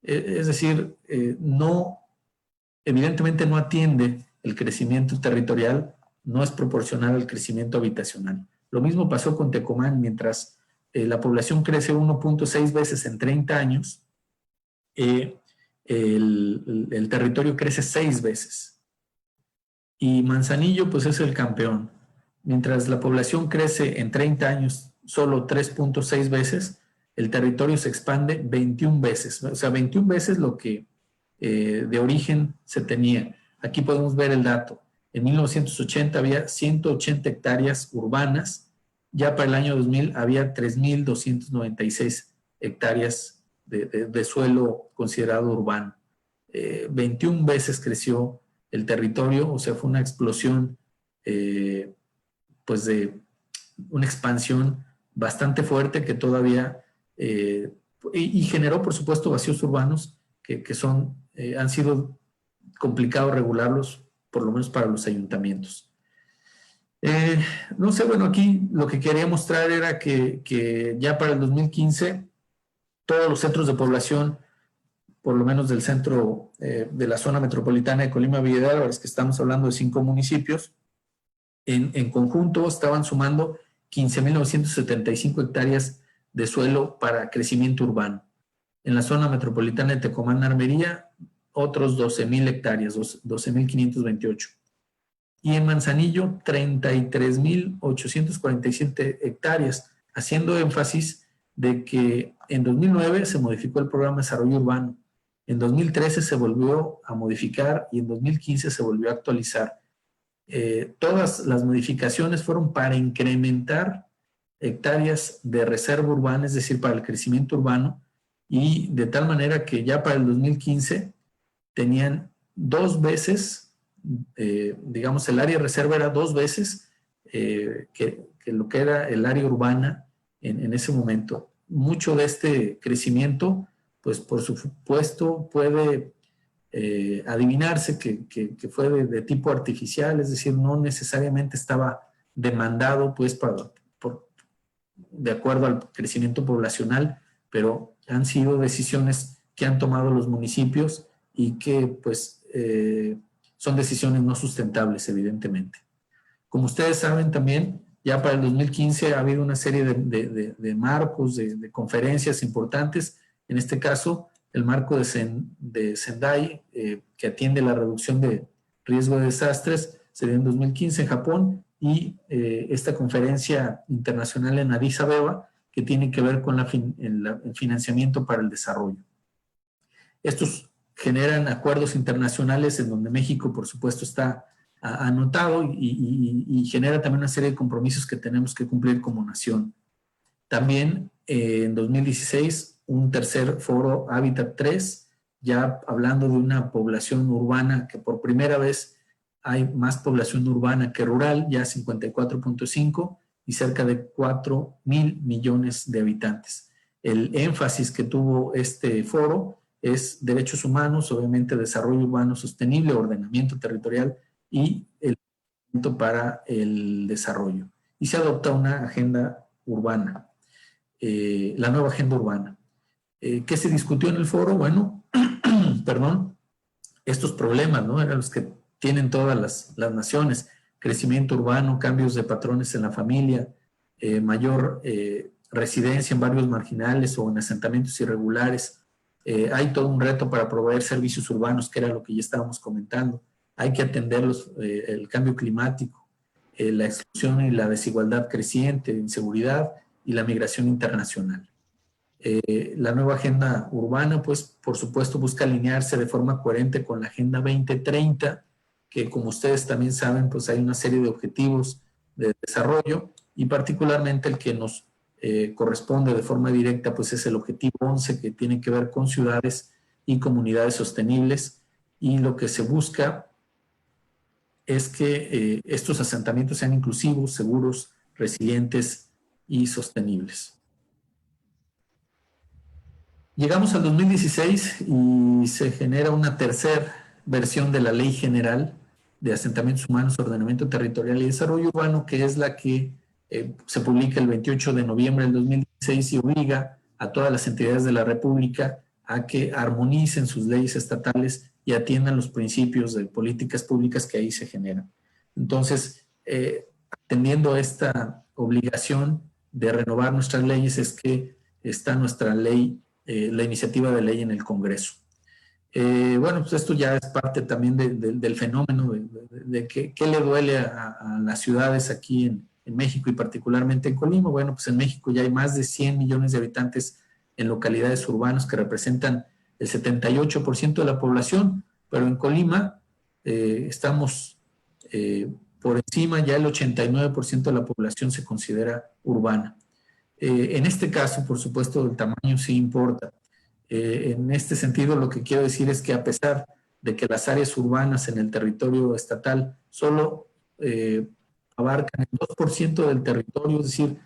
Es decir, evidentemente no atiende el crecimiento territorial, no es proporcional al crecimiento habitacional. Lo mismo pasó con Tecomán, mientras la población crece 1.6 veces en 30 años, el territorio crece 6 veces. Y Manzanillo pues es el campeón. Mientras la población crece en 30 años solo 3.6 veces, el territorio se expande 21 veces. O sea, 21 veces lo que de origen se tenía. Aquí podemos ver el dato. En 1980 había 180 hectáreas urbanas. Ya para el año 2000 había 3.296 hectáreas de suelo considerado urbano. 21 veces creció el territorio, o sea, fue una explosión, pues de una expansión bastante fuerte que todavía, y generó, por supuesto, vacíos urbanos que han sido complicados regularlos, por lo menos para los ayuntamientos. No sé, bueno, aquí lo que quería mostrar era que ya para el 2015 todos los centros de población, por lo menos del centro de la zona metropolitana de Colima, Villa de Álvarez, que estamos hablando de 5 municipios, en conjunto estaban sumando 15.975 hectáreas de suelo para crecimiento urbano. En la zona metropolitana de Tecomán, Armería, otros 12.000 hectáreas, 12.528. Y en Manzanillo, 33.847 hectáreas, haciendo énfasis de que en 2009 se modificó el programa de desarrollo urbano, en 2013 se volvió a modificar y en 2015 se volvió a actualizar. Todas las modificaciones fueron para incrementar hectáreas de reserva urbana, es decir, para el crecimiento urbano, y de tal manera que ya para el 2015 tenían 2 veces, digamos, el área de reserva era 2 veces que lo que era el área urbana en ese momento. Mucho de este crecimiento, pues por supuesto puede adivinarse que fue de tipo artificial, es decir, no necesariamente estaba demandado pues de acuerdo al crecimiento poblacional, pero han sido decisiones que han tomado los municipios y que pues son decisiones no sustentables, evidentemente. Como ustedes saben también, ya para el 2015 ha habido una serie de marcos, de conferencias importantes, en este caso el marco de Sendai, que atiende la reducción de riesgo de desastres, se dio en 2015 en Japón, y esta conferencia internacional en Addis Abeba, que tiene que ver con el financiamiento para el desarrollo. Estos generan acuerdos internacionales en donde México, por supuesto, está anotado y genera también una serie de compromisos que tenemos que cumplir como nación. También en 2016, un tercer foro Hábitat 3, ya hablando de una población urbana que por primera vez hay más población urbana que rural, ya 54.5 y cerca de 4.000 millones de habitantes. El énfasis que tuvo este foro es derechos humanos, obviamente desarrollo urbano sostenible, ordenamiento territorial y el para el desarrollo. Y se adopta una agenda urbana, la nueva agenda urbana. ¿Qué se discutió en el foro? Bueno, perdón, estos problemas, ¿no? Eran los que tienen todas las naciones: crecimiento urbano, cambios de patrones en la familia, mayor residencia en barrios marginales o en asentamientos irregulares. Hay todo un reto para proveer servicios urbanos, que era lo que ya estábamos comentando. Hay que atender el cambio climático, la exclusión y la desigualdad creciente, inseguridad y la migración internacional. La nueva agenda urbana, pues, por supuesto, busca alinearse de forma coherente con la Agenda 2030, que, como ustedes también saben, pues hay una serie de objetivos de desarrollo, y particularmente el que nos corresponde de forma directa, pues es el objetivo 11, que tiene que ver con ciudades y comunidades sostenibles, y lo que se busca es que estos asentamientos sean inclusivos, seguros, resilientes y sostenibles. Llegamos al 2016 y se genera una tercera versión de la Ley General de Asentamientos Humanos, Ordenamiento Territorial y Desarrollo Urbano, que es la que se publica el 28 de noviembre del 2016 y obliga a todas las entidades de la República a que armonicen sus leyes estatales y atiendan los principios de políticas públicas que ahí se generan. Entonces, atendiendo a esta obligación de renovar nuestras leyes, es que está nuestra ley, la iniciativa de ley en el Congreso. Bueno, pues esto ya es parte también del fenómeno de qué le duele a las ciudades aquí en México y particularmente en Colima. Bueno, pues en México ya hay más de 100 millones de habitantes en localidades urbanas que representan el 78% de la población, pero en Colima estamos por encima, ya el 89% de la población se considera urbana. En este caso, por supuesto, el tamaño sí importa. En este sentido, lo que quiero decir es que a pesar de que las áreas urbanas en el territorio estatal solo abarcan el 2% del territorio, es decir,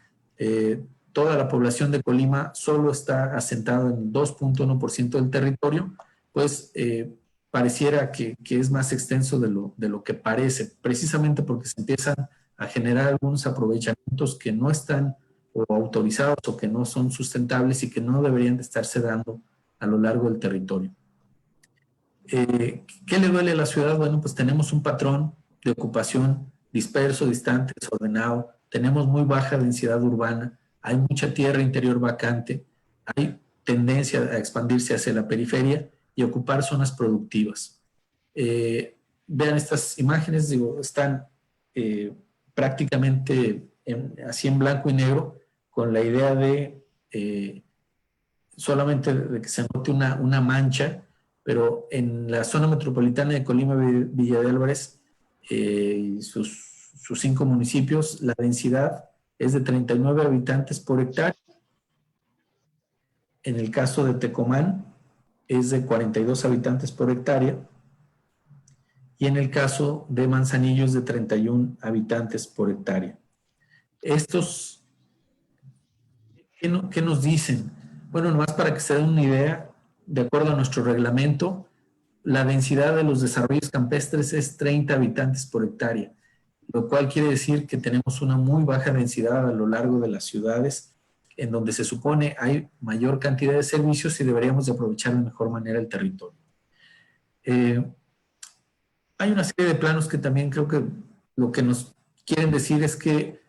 toda la población de Colima solo está asentada en el 2.1% del territorio, pues pareciera que es más extenso de lo que parece, precisamente porque se empiezan a generar algunos aprovechamientos que no están o autorizados o que no son sustentables y que no deberían de estarse dando a lo largo del territorio. ¿Qué le duele a la ciudad? Bueno, pues tenemos un patrón de ocupación disperso, distante, desordenado, tenemos muy baja densidad urbana, hay mucha tierra interior vacante, hay tendencia a expandirse hacia la periferia y ocupar zonas productivas. Vean estas imágenes, digo, están prácticamente así en blanco y negro, con la idea de solamente de que se note una mancha, pero en la zona metropolitana de Colima, Villa de Álvarez y sus 5 municipios, la densidad es de 39 habitantes por hectárea. En el caso de Tecomán es de 42 habitantes por hectárea, y en el caso de Manzanillo es de 31 habitantes por hectárea. Estos, ¿qué nos dicen? Bueno, nomás para que se den una idea, de acuerdo a nuestro reglamento, la densidad de los desarrollos campestres es 30 habitantes por hectárea, lo cual quiere decir que tenemos una muy baja densidad a lo largo de las ciudades, en donde se supone hay mayor cantidad de servicios y deberíamos de aprovechar de mejor manera el territorio. Hay una serie de planos que también creo que lo que nos quieren decir es que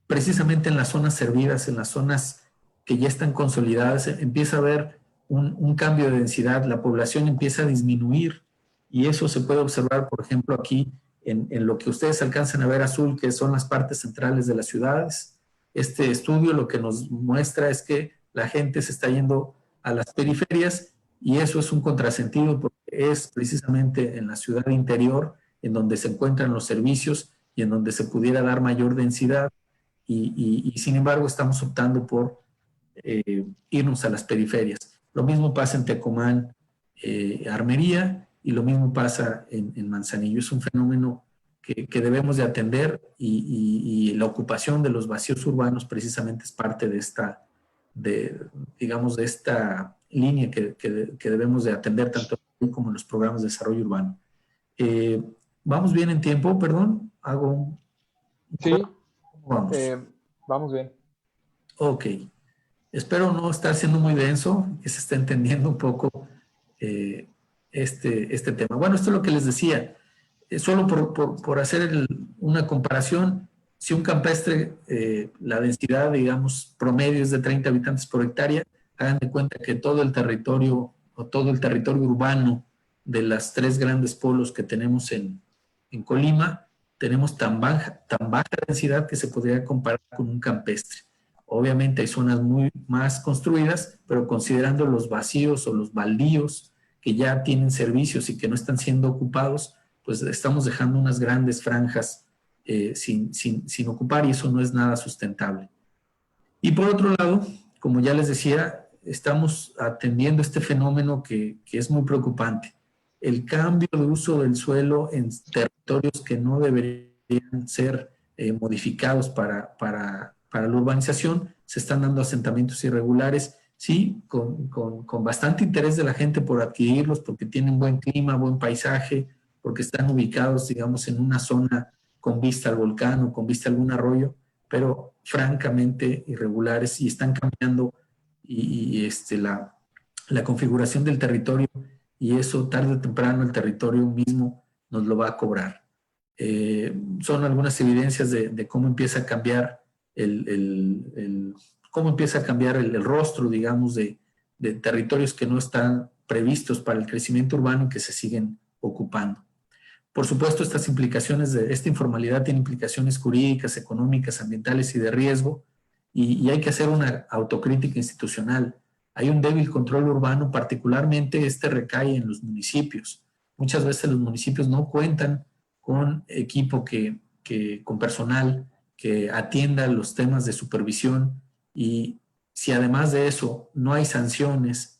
precisamente en las zonas servidas, en las zonas que ya están consolidadas, empieza a haber un cambio de densidad, la población empieza a disminuir, y eso se puede observar, por ejemplo, aquí en lo que ustedes alcanzan a ver azul, que son las partes centrales de las ciudades. Este estudio lo que nos muestra es que la gente se está yendo a las periferias, y eso es un contrasentido porque es precisamente en la ciudad interior en donde se encuentran los servicios y en donde se pudiera dar mayor densidad, y sin embargo estamos optando por irnos a las periferias. Lo mismo pasa en Tecomán, Armería, y lo mismo pasa en Manzanillo. Es un fenómeno que debemos de atender, y la ocupación de los vacíos urbanos precisamente es parte de esta, digamos, de esta línea que debemos de atender tanto como en los programas de desarrollo urbano. ¿Vamos bien en tiempo? Perdón, hago un... Sí, vamos. Vamos bien. Ok. Espero no estar siendo muy denso, que se esté entendiendo un poco este tema. Bueno, esto es lo que les decía. Solo por hacer una comparación, si un campestre, la densidad, digamos, promedio es de 30 habitantes por hectárea, hagan de cuenta que todo el territorio o todo el territorio urbano de las 3 grandes polos que tenemos en Colima, tenemos tan baja densidad que se podría comparar con un campestre. Obviamente hay zonas muy más construidas, pero considerando los vacíos o los baldíos que ya tienen servicios y que no están siendo ocupados, pues estamos dejando unas grandes franjas sin ocupar y eso no es nada sustentable. Y por otro lado, como ya les decía, estamos atendiendo este fenómeno que es muy preocupante. El cambio de uso del suelo en territorios que no deberían ser modificados para la urbanización, se están dando asentamientos irregulares, sí, con bastante interés de la gente por adquirirlos, porque tienen buen clima, buen paisaje, porque están ubicados, digamos, en una zona con vista al volcán o con vista a algún arroyo, pero francamente irregulares y están cambiando la configuración del territorio y eso tarde o temprano el territorio mismo nos lo va a cobrar. Son algunas evidencias de cómo empieza a cambiar cómo empieza a cambiar el rostro, digamos, de territorios que no están previstos para el crecimiento urbano y que se siguen ocupando. Por supuesto, esta informalidad tiene implicaciones jurídicas, económicas, ambientales y de riesgo, y hay que hacer una autocrítica institucional. Hay un débil control urbano, particularmente recae en los municipios. Muchas veces los municipios no cuentan con equipo con personal que atienda los temas de supervisión, y si además de eso no hay sanciones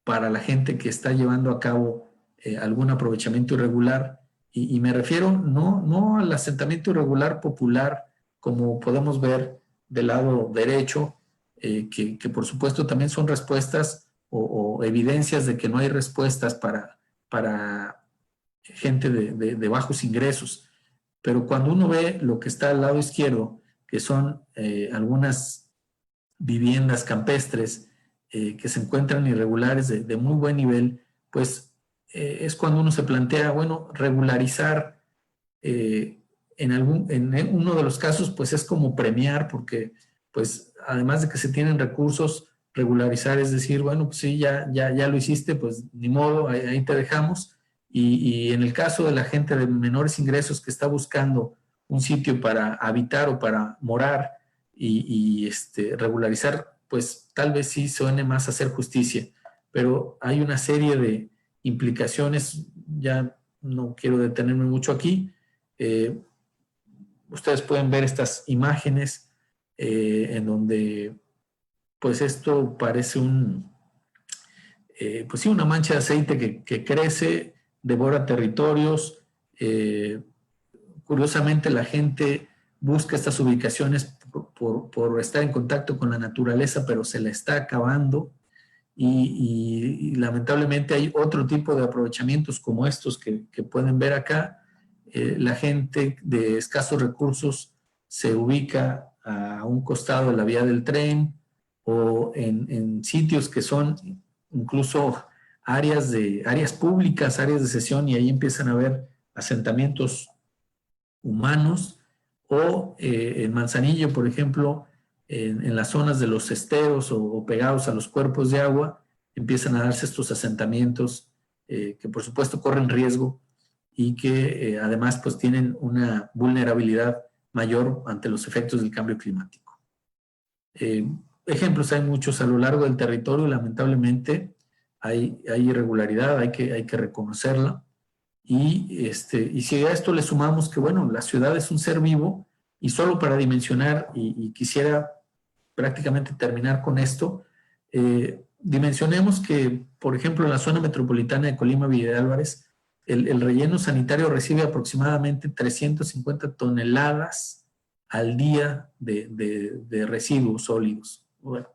para la gente que está llevando a cabo algún aprovechamiento irregular, y me refiero no al asentamiento irregular popular como podemos ver del lado derecho, que por supuesto también son respuestas o evidencias de que no hay respuestas para gente de bajos ingresos. Pero cuando uno ve lo que está al lado izquierdo, que son algunas viviendas campestres que se encuentran irregulares de muy buen nivel, pues es cuando uno se plantea, bueno, regularizar en uno de los casos, pues es como premiar, porque pues además de que se tienen recursos, regularizar es decir, bueno, pues sí, ya lo hiciste, pues ni modo, ahí te dejamos. Y en el caso de la gente de menores ingresos que está buscando un sitio para habitar o para morar y regularizar, pues tal vez sí suene más a hacer justicia, pero hay una serie de implicaciones, ya no quiero detenerme mucho aquí. Ustedes pueden ver estas imágenes en donde pues esto parece pues sí, una mancha de aceite que crece, devora territorios. Curiosamente la gente busca estas ubicaciones por estar en contacto con la naturaleza, pero se la está acabando y lamentablemente hay otro tipo de aprovechamientos como estos que pueden ver acá. La gente de escasos recursos se ubica a un costado de la vía del tren o en sitios que son incluso áreas públicas, áreas de sesión, y ahí empiezan a haber asentamientos humanos, o en Manzanillo, por ejemplo, en las zonas de los esteros o pegados a los cuerpos de agua, empiezan a darse estos asentamientos que por supuesto corren riesgo y que además pues tienen una vulnerabilidad mayor ante los efectos del cambio climático. Ejemplos hay muchos a lo largo del territorio, lamentablemente hay irregularidad, hay que reconocerla. Y si a esto le sumamos que, bueno, la ciudad es un ser vivo, y solo para dimensionar, y quisiera prácticamente terminar con esto, dimensionemos que, por ejemplo, en la zona metropolitana de Colima, Villa de Álvarez, el relleno sanitario recibe aproximadamente 350 toneladas al día de residuos sólidos. Bueno,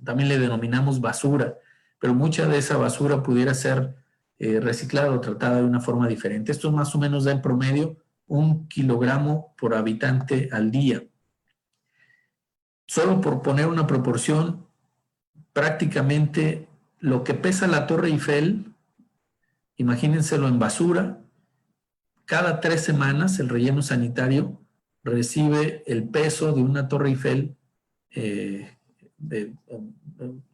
también le denominamos basura, pero mucha de esa basura pudiera ser reciclada o tratada de una forma diferente. Esto más o menos da en promedio 1 kilogramo por habitante al día. Solo por poner una proporción, prácticamente lo que pesa la Torre Eiffel, imagínenselo en basura, cada 3 semanas el relleno sanitario recibe el peso de una Torre Eiffel de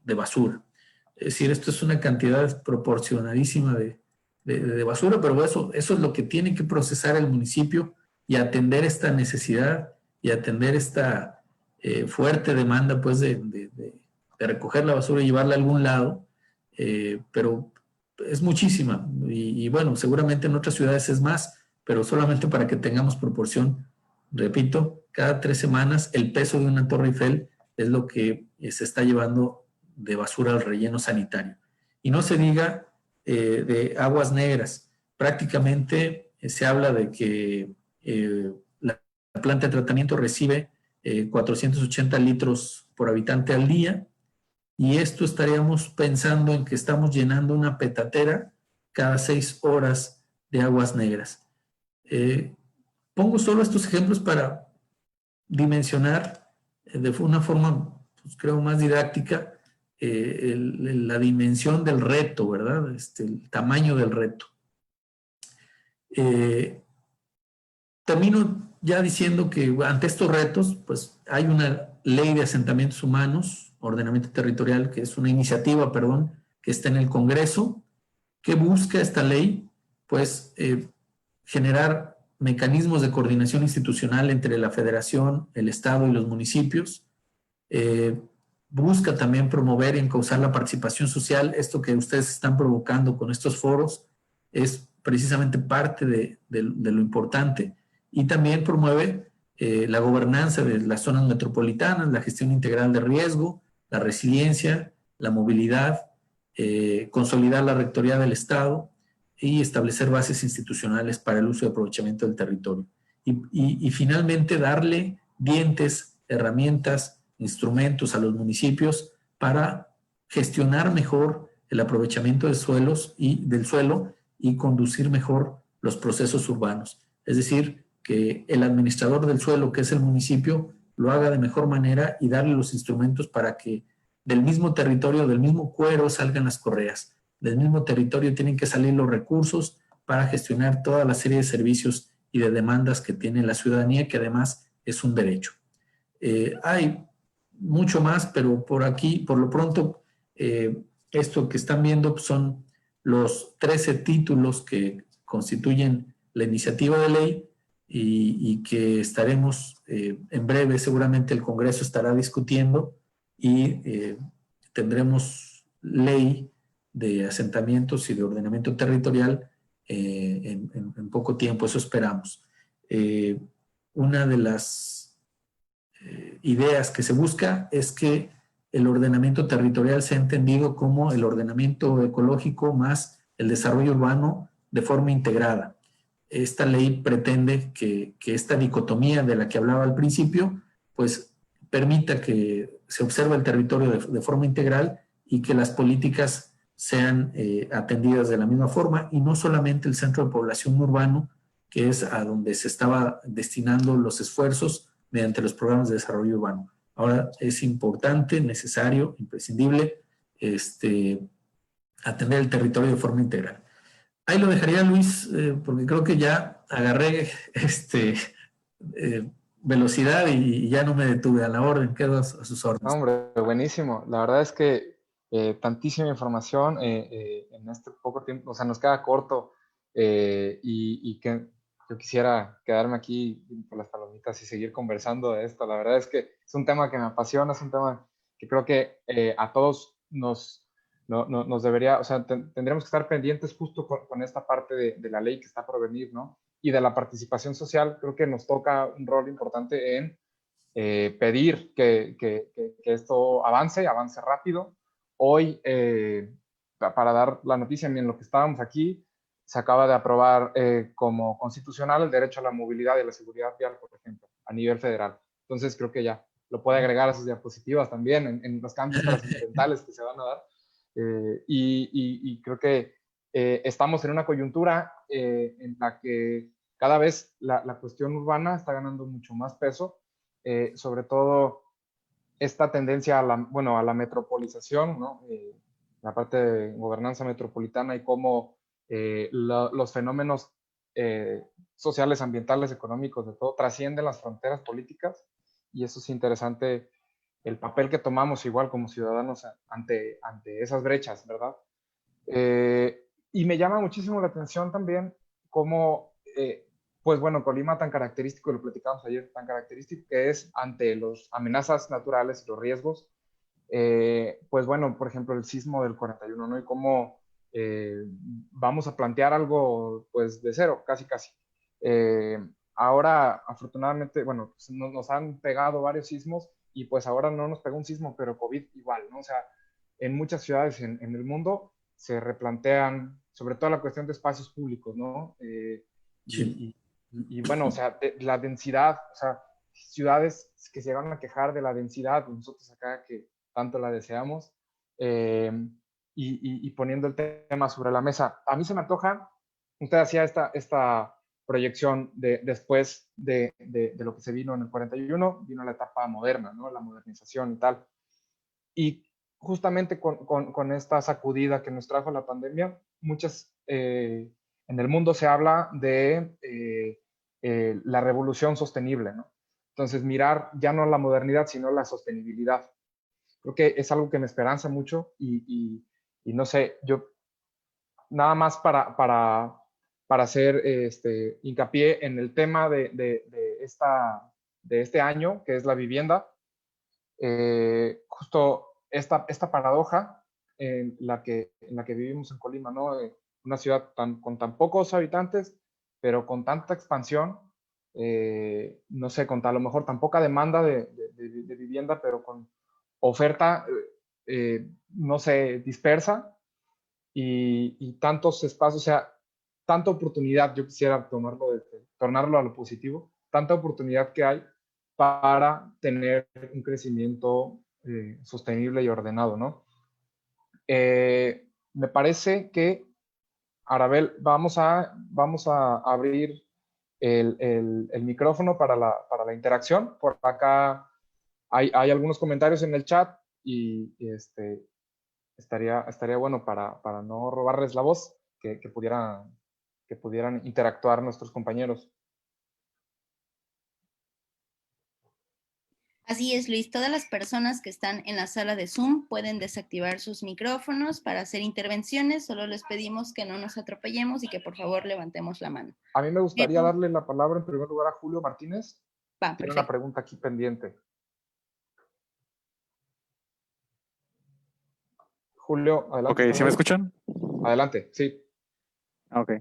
basura. Es decir, esto es una cantidad proporcionadísima de basura, pero eso es lo que tiene que procesar el municipio y atender esta necesidad y atender esta fuerte demanda pues, de recoger la basura y llevarla a algún lado, pero es muchísima y bueno, seguramente en otras ciudades es más, pero solamente para que tengamos proporción, repito, cada 3 semanas el peso de una Torre Eiffel es lo que se está llevando de basura al relleno sanitario. Y no se diga de aguas negras. Prácticamente se habla de que la planta de tratamiento recibe 480 litros por habitante al día, y esto estaríamos pensando en que estamos llenando una petatera cada 6 horas de aguas negras. Pongo solo estos ejemplos para dimensionar de una forma, pues, creo, más didáctica la dimensión del reto, ¿verdad? El tamaño del reto. Termino ya diciendo que ante estos retos, pues hay una ley de asentamientos humanos, ordenamiento territorial, que es una iniciativa, perdón, que está en el Congreso, que busca esta ley, pues, generar mecanismos de coordinación institucional entre la Federación, el Estado y los municipios. Busca también promover y encauzar la participación social. Esto que ustedes están provocando con estos foros es precisamente parte de lo importante. Y también promueve la gobernanza de las zonas metropolitanas, la gestión integral de riesgo, la resiliencia, la movilidad, consolidar la rectoría del Estado y establecer bases institucionales para el uso y aprovechamiento del territorio. Y finalmente darle dientes, herramientas, instrumentos a los municipios para gestionar mejor el aprovechamiento de del suelo y conducir mejor los procesos urbanos. Es decir, que el administrador del suelo, que es el municipio, lo haga de mejor manera y darle los instrumentos para que del mismo territorio, del mismo cuero salgan las correas. Del mismo territorio tienen que salir los recursos para gestionar toda la serie de servicios y de demandas que tiene la ciudadanía, que además es un derecho. Hay mucho más, pero por aquí, por lo pronto, esto que están viendo son los 13 títulos que constituyen la iniciativa de ley y que estaremos en breve, seguramente el Congreso estará discutiendo y tendremos ley de asentamientos y de ordenamiento territorial en poco tiempo, eso esperamos. Una de las ideas que se busca es que el ordenamiento territorial sea entendido como el ordenamiento ecológico más el desarrollo urbano de forma integrada. Esta ley pretende que esta dicotomía de la que hablaba al principio, pues permita que se observe el territorio de forma integral y que las políticas sean atendidas de la misma forma, y no solamente el centro de población urbano, que es a donde se estaba destinando los esfuerzos mediante los programas de desarrollo urbano. Ahora es importante, necesario, imprescindible atender el territorio de forma integral. Ahí lo dejaría, Luis, porque creo que ya agarré velocidad y ya no me detuve. A la orden, quedo a sus órdenes. Hombre, buenísimo. La verdad es que tantísima información en este poco tiempo, o sea, nos queda corto y que yo quisiera quedarme aquí con las palomitas y seguir conversando de esto. La verdad es que es un tema que me apasiona, es un tema que creo que a todos nos debería, o sea, tendremos que estar pendientes justo con esta parte de la ley que está por venir, ¿no? Y de la participación social. Creo que nos toca un rol importante en pedir que esto avance rápido. Hoy, para dar la noticia, en lo que estábamos aquí, se acaba de aprobar como constitucional el derecho a la movilidad y a la seguridad vial, por ejemplo, a nivel federal. Entonces, creo que ya lo puede agregar a sus diapositivas también en los cambios trascendentales que se van a dar. Y creo que estamos en una coyuntura en la que cada vez la cuestión urbana está ganando mucho más peso, sobre todo esta tendencia a la metropolización, ¿no? La parte de gobernanza metropolitana y cómo los fenómenos sociales, ambientales, económicos, de todo, trascienden las fronteras políticas, y eso es interesante, el papel que tomamos igual como ciudadanos ante esas brechas, ¿verdad? Y me llama muchísimo la atención también cómo, pues bueno, Colima tan característico, lo platicamos ayer, tan característico que es ante las amenazas naturales y los riesgos, pues bueno, por ejemplo, el sismo del 41, ¿no? Y cómo vamos a plantear algo, pues, de cero, casi, casi. Ahora, afortunadamente, bueno, pues, nos han pegado varios sismos y pues ahora no nos pegó un sismo, pero COVID igual, ¿no? O sea, en muchas ciudades en el mundo se replantean, sobre todo la cuestión de espacios públicos, ¿no? Sí. Y bueno, o sea, la densidad, o sea, ciudades que se van a quejar de la densidad, nosotros acá que tanto la deseamos, y poniendo el tema sobre la mesa. A mí se me antoja, usted hacía esta proyección después de lo que se vino en el 41, vino la etapa moderna, ¿no? La modernización y tal. Y justamente con esta sacudida que nos trajo la pandemia, en el mundo se habla de la revolución sostenible, ¿no? Entonces, mirar ya no la modernidad, sino la sostenibilidad. Creo que es algo que me esperanza mucho y no sé, yo nada más para hacer hincapié en el tema de este año, que es la vivienda, justo esta paradoja en la que vivimos en Colima, ¿no? Una ciudad con tan pocos habitantes, pero con tanta expansión, no sé, a lo mejor tan poca demanda de vivienda, pero con oferta, no sé, dispersa, y tantos espacios, o sea, tanta oportunidad, yo quisiera tornarlo a lo positivo, tanta oportunidad que hay para tener un crecimiento sostenible y ordenado, ¿no? Me parece que, Arabel, vamos a abrir el micrófono para la interacción. Por acá hay algunos comentarios en el chat y estaría bueno para no robarles la voz, que pudieran interactuar nuestros compañeros. Así es, Luis. Todas las personas que están en la sala de Zoom pueden desactivar sus micrófonos para hacer intervenciones. Solo les pedimos que no nos atropellemos y que por favor levantemos la mano. A mí me gustaría darle la palabra en primer lugar a Julio Martínez. Tiene una pregunta aquí pendiente. Julio, adelante. Ok, ¿sí me escuchan? Adelante, sí. Ok.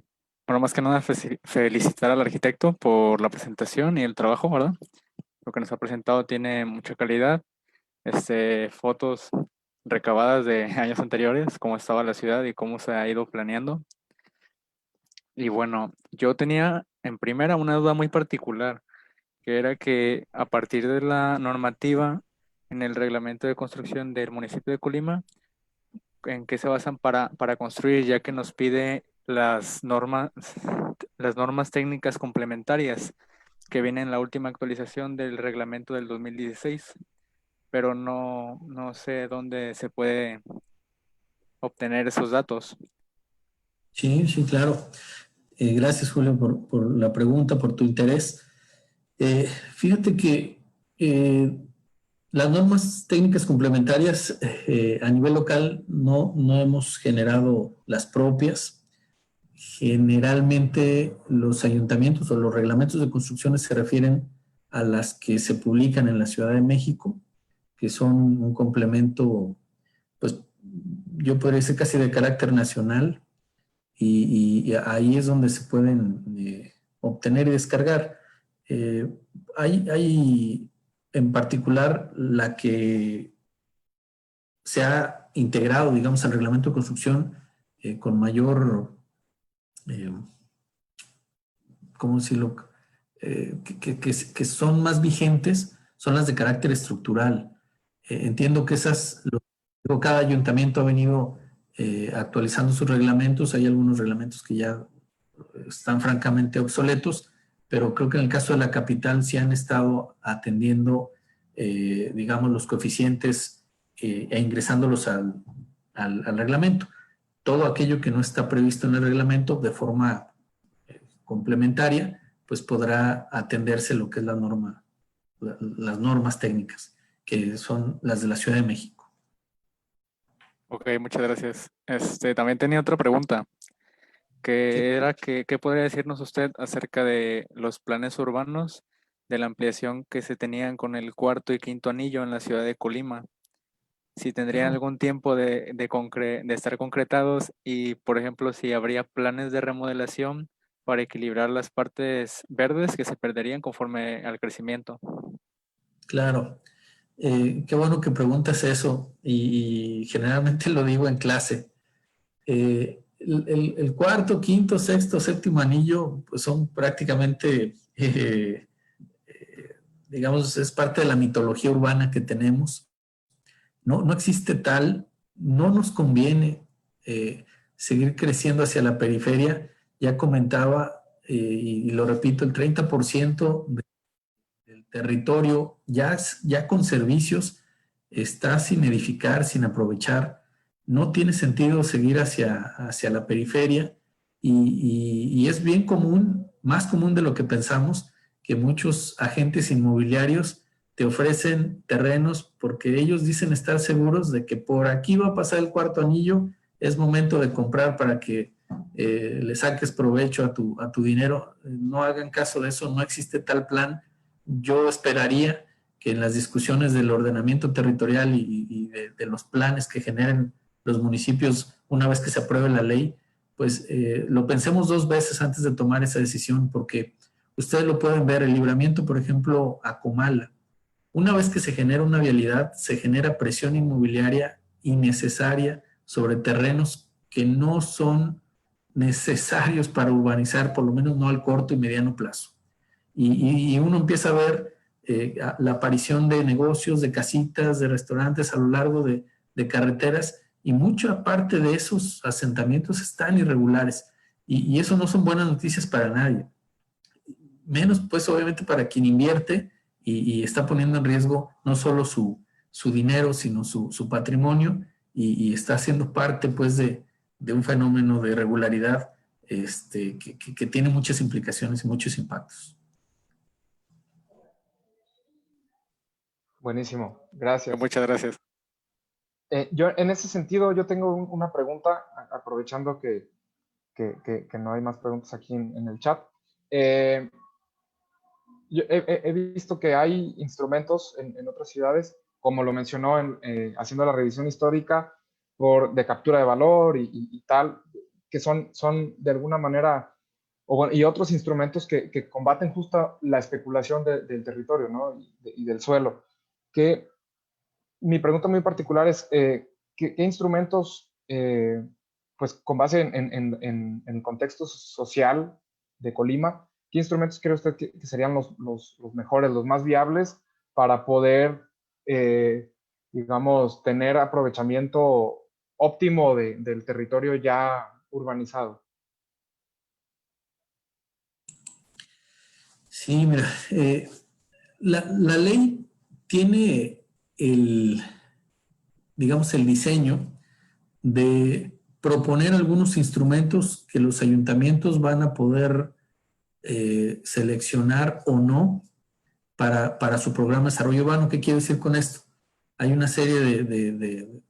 Bueno, más que nada felicitar al arquitecto por la presentación y el trabajo, ¿verdad? Lo que nos ha presentado tiene mucha calidad. Fotos recabadas de años anteriores, cómo estaba la ciudad y cómo se ha ido planeando. Y bueno, yo tenía en primera una duda muy particular, que era que a partir de la normativa en el reglamento de construcción del municipio de Colima, en qué se basan para construir, ya que nos pide las normas técnicas complementarias que vienen en la última actualización del reglamento del 2016, pero no sé dónde se puede obtener esos datos. Sí, sí, claro. Gracias, Julio, por la pregunta, por tu interés. Fíjate que las normas técnicas complementarias a nivel local no hemos generado las propias. Generalmente los ayuntamientos o los reglamentos de construcciones se refieren a las que se publican en la Ciudad de México, que son un complemento, pues yo podría decir casi de carácter nacional, y ahí es donde se pueden obtener y descargar. Hay en particular la que se ha integrado, digamos, al reglamento de construcción con mayor, ¿cómo decirlo? Que son más vigentes, son las de carácter estructural. Entiendo que cada ayuntamiento ha venido actualizando sus reglamentos. Hay algunos reglamentos que ya están francamente obsoletos, pero creo que en el caso de la capital sí han estado atendiendo, digamos, los coeficientes e ingresándolos al reglamento. Todo aquello que no está previsto en el reglamento de forma complementaria, pues podrá atenderse lo que es la norma, las normas técnicas, que son las de la Ciudad de México. Ok, muchas gracias. También tenía otra pregunta, que era que, ¿qué podría decirnos usted acerca de los planes urbanos de la ampliación que se tenían con el cuarto y quinto anillo en la ciudad de Colima? Si tendrían algún tiempo de estar concretados y, por ejemplo, si habría planes de remodelación para equilibrar las partes verdes que se perderían conforme al crecimiento. Claro. Qué bueno que preguntas eso y generalmente lo digo en clase. El cuarto, quinto, sexto, séptimo anillo pues son prácticamente, digamos, es parte de la mitología urbana que tenemos. No existe tal, no nos conviene seguir creciendo hacia la periferia. Ya comentaba, y lo repito, el 30% del territorio ya con servicios está sin edificar, sin aprovechar. No tiene sentido seguir hacia la periferia y es bien común, más común de lo que pensamos, que muchos agentes inmobiliarios te ofrecen terrenos porque ellos dicen estar seguros de que por aquí va a pasar el cuarto anillo, es momento de comprar para que le saques provecho a tu dinero. No hagan caso de eso, no existe tal plan. Yo esperaría que en las discusiones del ordenamiento territorial y de los planes que generen los municipios una vez que se apruebe la ley, pues lo pensemos 2 veces antes de tomar esa decisión, porque ustedes lo pueden ver, el libramiento, por ejemplo, a Comala. Una vez que se genera una vialidad, se genera presión inmobiliaria innecesaria sobre terrenos que no son necesarios para urbanizar, por lo menos no al corto y mediano plazo. Y uno empieza a ver la aparición de negocios, de casitas, de restaurantes a lo largo de carreteras, y mucha parte de esos asentamientos están irregulares. Y eso no son buenas noticias para nadie. Menos, pues, obviamente para quien invierte y está poniendo en riesgo no solo su dinero, sino su patrimonio, y está siendo parte, pues, de un fenómeno de irregularidad que tiene muchas implicaciones y muchos impactos. Buenísimo, gracias. Muchas gracias. Yo, en ese sentido, yo tengo una pregunta, aprovechando que no hay más preguntas aquí en el chat. Yo he visto que hay instrumentos en otras ciudades, como lo mencionó haciendo la revisión histórica, de captura de valor y tal, que son de alguna manera, y otros instrumentos que combaten justo la especulación del territorio, ¿no? y del suelo. Que mi pregunta muy particular es, ¿qué instrumentos, pues con base en el contexto social de Colima, qué instrumentos cree usted que serían los mejores, los más viables para poder, digamos, tener aprovechamiento óptimo del territorio ya urbanizado? Sí, mira, la ley tiene digamos, el diseño de proponer algunos instrumentos que los ayuntamientos van a poder seleccionar o no para su programa de desarrollo urbano. ¿Qué quiero decir con esto? Hay una serie de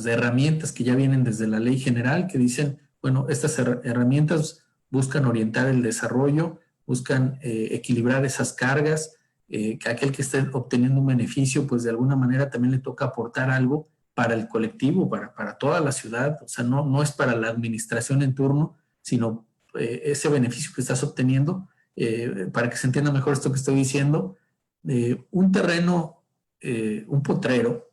herramientas que ya vienen desde la ley general que dicen, bueno, estas herramientas buscan orientar el desarrollo, buscan equilibrar esas cargas, que aquel que esté obteniendo un beneficio, pues de alguna manera también le toca aportar algo para el colectivo, para toda la ciudad. O sea, no es para la administración en turno, sino ese beneficio que estás obteniendo, para que se entienda mejor esto que estoy diciendo. Un terreno, un potrero,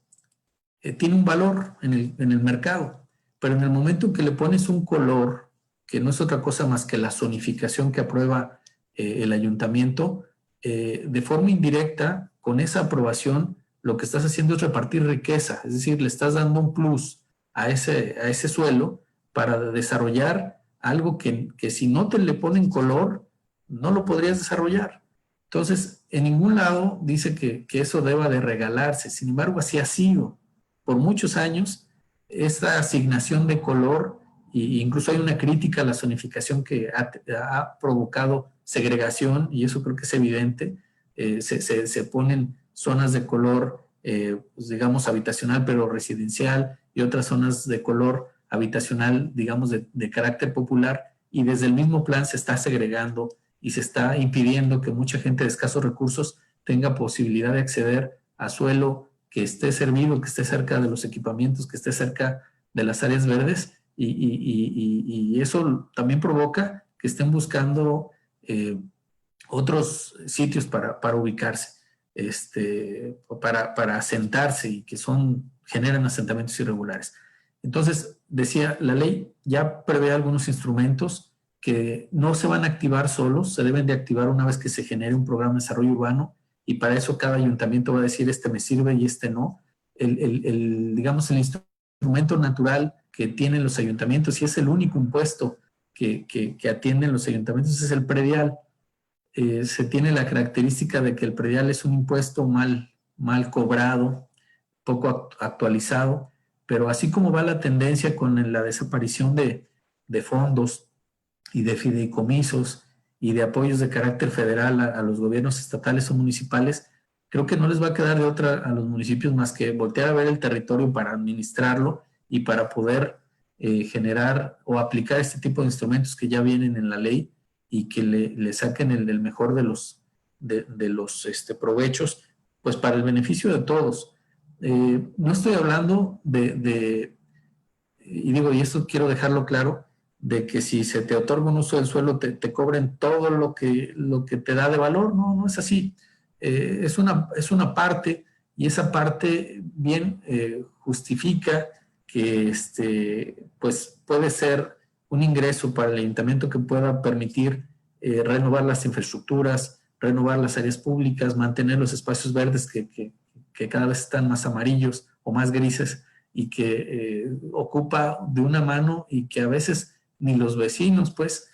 tiene un valor en el mercado, pero en el momento en que le pones un color, que no es otra cosa más que la zonificación que aprueba el ayuntamiento, de forma indirecta, con esa aprobación lo que estás haciendo es repartir riqueza, es decir, le estás dando un plus a ese suelo para desarrollar algo que si no te le ponen color, no lo podrías desarrollar. Entonces, en ningún lado dice que eso deba de regalarse. Sin embargo, así ha sido. Por muchos años, esta asignación de color, e incluso hay una crítica a la zonificación que ha provocado segregación, y eso creo que es evidente. Se ponen zonas de color, pues digamos, habitacional, pero residencial, y otras zonas de color habitacional, digamos, de carácter popular, y desde el mismo plan se está segregando y se está impidiendo que mucha gente de escasos recursos tenga posibilidad de acceder a suelo que esté servido, que esté cerca de los equipamientos, que esté cerca de las áreas verdes, y eso también provoca que estén buscando otros sitios para ubicarse, para asentarse, y que generan asentamientos irregulares. Entonces, decía, la ley ya prevé algunos instrumentos que no se van a activar solos, se deben de activar una vez que se genere un programa de desarrollo urbano, y para eso cada ayuntamiento va a decir este me sirve y este no. Digamos, el instrumento natural que tienen los ayuntamientos, y es el único impuesto que atienden los ayuntamientos, es el predial. Se tiene la característica de que el predial es un impuesto mal cobrado, poco actualizado, pero así como va la tendencia con la desaparición de fondos y de fideicomisos y de apoyos de carácter federal a los gobiernos estatales o municipales, creo que no les va a quedar de otra a los municipios más que voltear a ver el territorio para administrarlo y para poder generar o aplicar este tipo de instrumentos que ya vienen en la ley, y que le saquen el mejor de los provechos, pues para el beneficio de todos. No estoy hablando y digo, y esto quiero dejarlo claro, de que si se te otorga un uso del suelo te cobren todo lo que te da de valor. No, no es así. Es una parte, y esa parte bien justifica que pues puede ser un ingreso para el ayuntamiento que pueda permitir renovar las infraestructuras, renovar las áreas públicas, mantener los espacios verdes que cada vez están más amarillos o más grises, y que ocupa de una mano, y que a veces ni los vecinos pues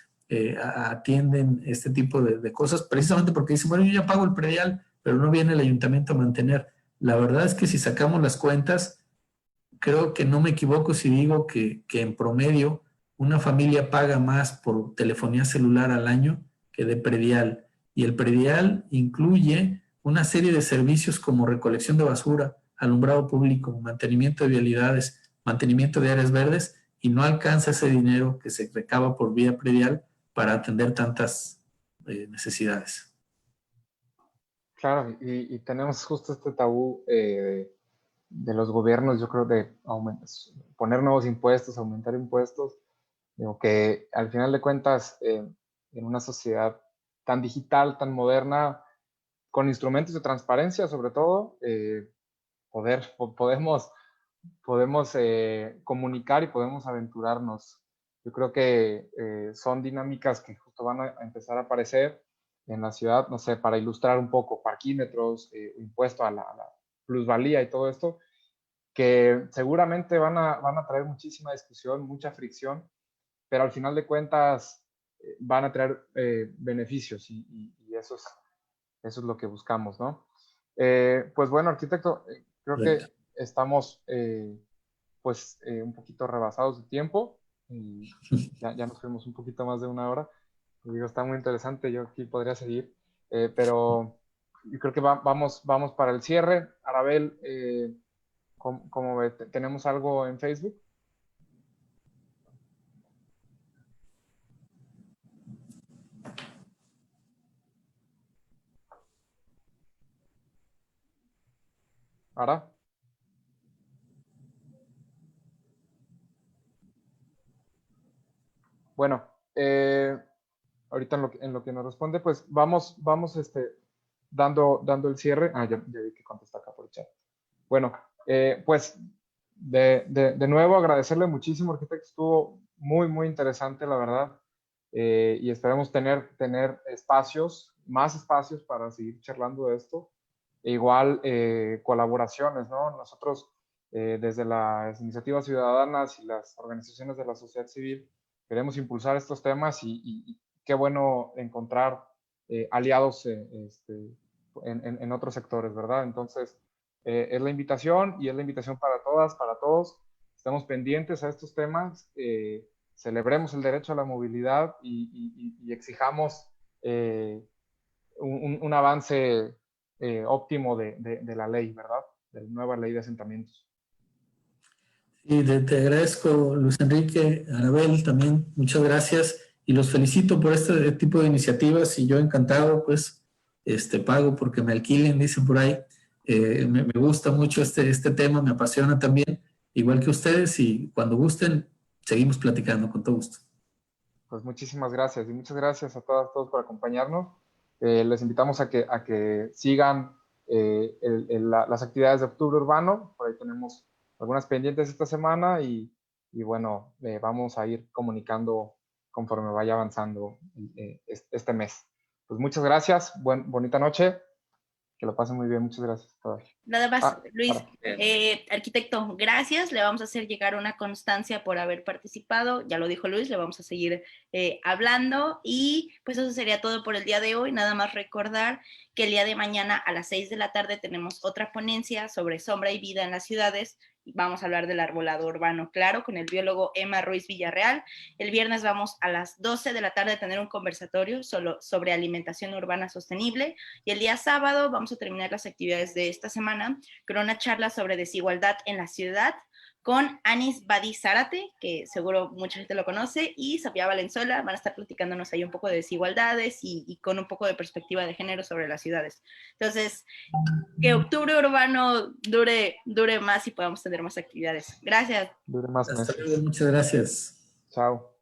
atienden este tipo de cosas, precisamente porque dicen, bueno, yo ya pago el predial, pero no viene el ayuntamiento a mantener. La verdad es que si sacamos las cuentas, creo que no me equivoco si digo que en promedio una familia paga más por telefonía celular al año que de predial, y el predial incluye una serie de servicios como recolección de basura, alumbrado público, mantenimiento de vialidades, mantenimiento de áreas verdes, y no alcanza ese dinero que se recaba por vía predial para atender tantas necesidades. Claro, y tenemos justo este tabú de los gobiernos, yo creo, de poner nuevos impuestos, aumentar impuestos, digo, que al final de cuentas, en una sociedad tan digital, tan moderna, con instrumentos de transparencia sobre todo, podemos comunicar y podemos aventurarnos. Yo creo que son dinámicas que justo van a empezar a aparecer en la ciudad, no sé, para ilustrar un poco, parquímetros, impuesto a la plusvalía y todo esto, que seguramente van a traer muchísima discusión, mucha fricción, pero al final de cuentas van a traer beneficios, y eso es lo que buscamos, ¿no? Pues bueno, arquitecto, creo que estamos un poquito rebasados de tiempo, y ya nos fuimos un poquito más de una hora. Digo, está muy interesante, yo aquí podría seguir, pero yo creo que vamos para el cierre. Arabel, ¿cómo ve? ¿Tenemos algo en Facebook? ¿Ara? Bueno, ahorita en lo que nos responde, pues vamos dando el cierre. Ya vi que contesta acá por el chat. Bueno, pues de nuevo agradecerle muchísimo, arquitecto. Estuvo muy, muy interesante, la verdad. Y esperemos tener más espacios para seguir charlando de esto. e igual colaboraciones, ¿no? Nosotros desde las iniciativas ciudadanas y las organizaciones de la sociedad civil queremos impulsar estos temas y qué bueno encontrar aliados en otros sectores, ¿verdad? Entonces, es la invitación y es la invitación para todas, para todos. Estamos pendientes a estos temas, celebremos el derecho a la movilidad y exijamos un avance óptimo de la ley, ¿verdad? De la nueva ley de asentamientos. Y te agradezco, Luis Enrique, Arabel, también muchas gracias y los felicito por este tipo de iniciativas y yo encantado, pues, pago porque me alquilen, dicen por ahí. Me gusta mucho este tema, me apasiona también, igual que ustedes, y cuando gusten, seguimos platicando con todo gusto. Pues muchísimas gracias y muchas gracias a todas, todos por acompañarnos. Les invitamos a que sigan las actividades de Octubre Urbano, por ahí tenemos algunas pendientes esta semana y bueno, vamos a ir comunicando conforme vaya avanzando este mes. Pues muchas gracias, bonita noche, que lo pasen muy bien, muchas gracias. Nada más, Luis, Sara. arquitecto, gracias, le vamos a hacer llegar una constancia por haber participado, ya lo dijo Luis, le vamos a seguir hablando y pues eso sería todo por el día de hoy, nada más recordar que el día de mañana a las 6 de la tarde tenemos otra ponencia sobre sombra y vida en las ciudades. Vamos a hablar del arbolado urbano, claro, con el biólogo Emma Ruiz Villarreal. El viernes vamos a las 12 de la tarde a tener un conversatorio sobre alimentación urbana sostenible y el día sábado vamos a terminar las actividades de esta semana con una charla sobre desigualdad en la ciudad con Anis Badi Zárate, que seguro mucha gente lo conoce, y Sofía Valenzuela. Van a estar platicándonos ahí un poco de desigualdades y con un poco de perspectiva de género sobre las ciudades. Entonces, que Octubre Urbano dure más y podamos tener más actividades. Gracias. Dure más Hasta meses. luego, muchas gracias. Chao.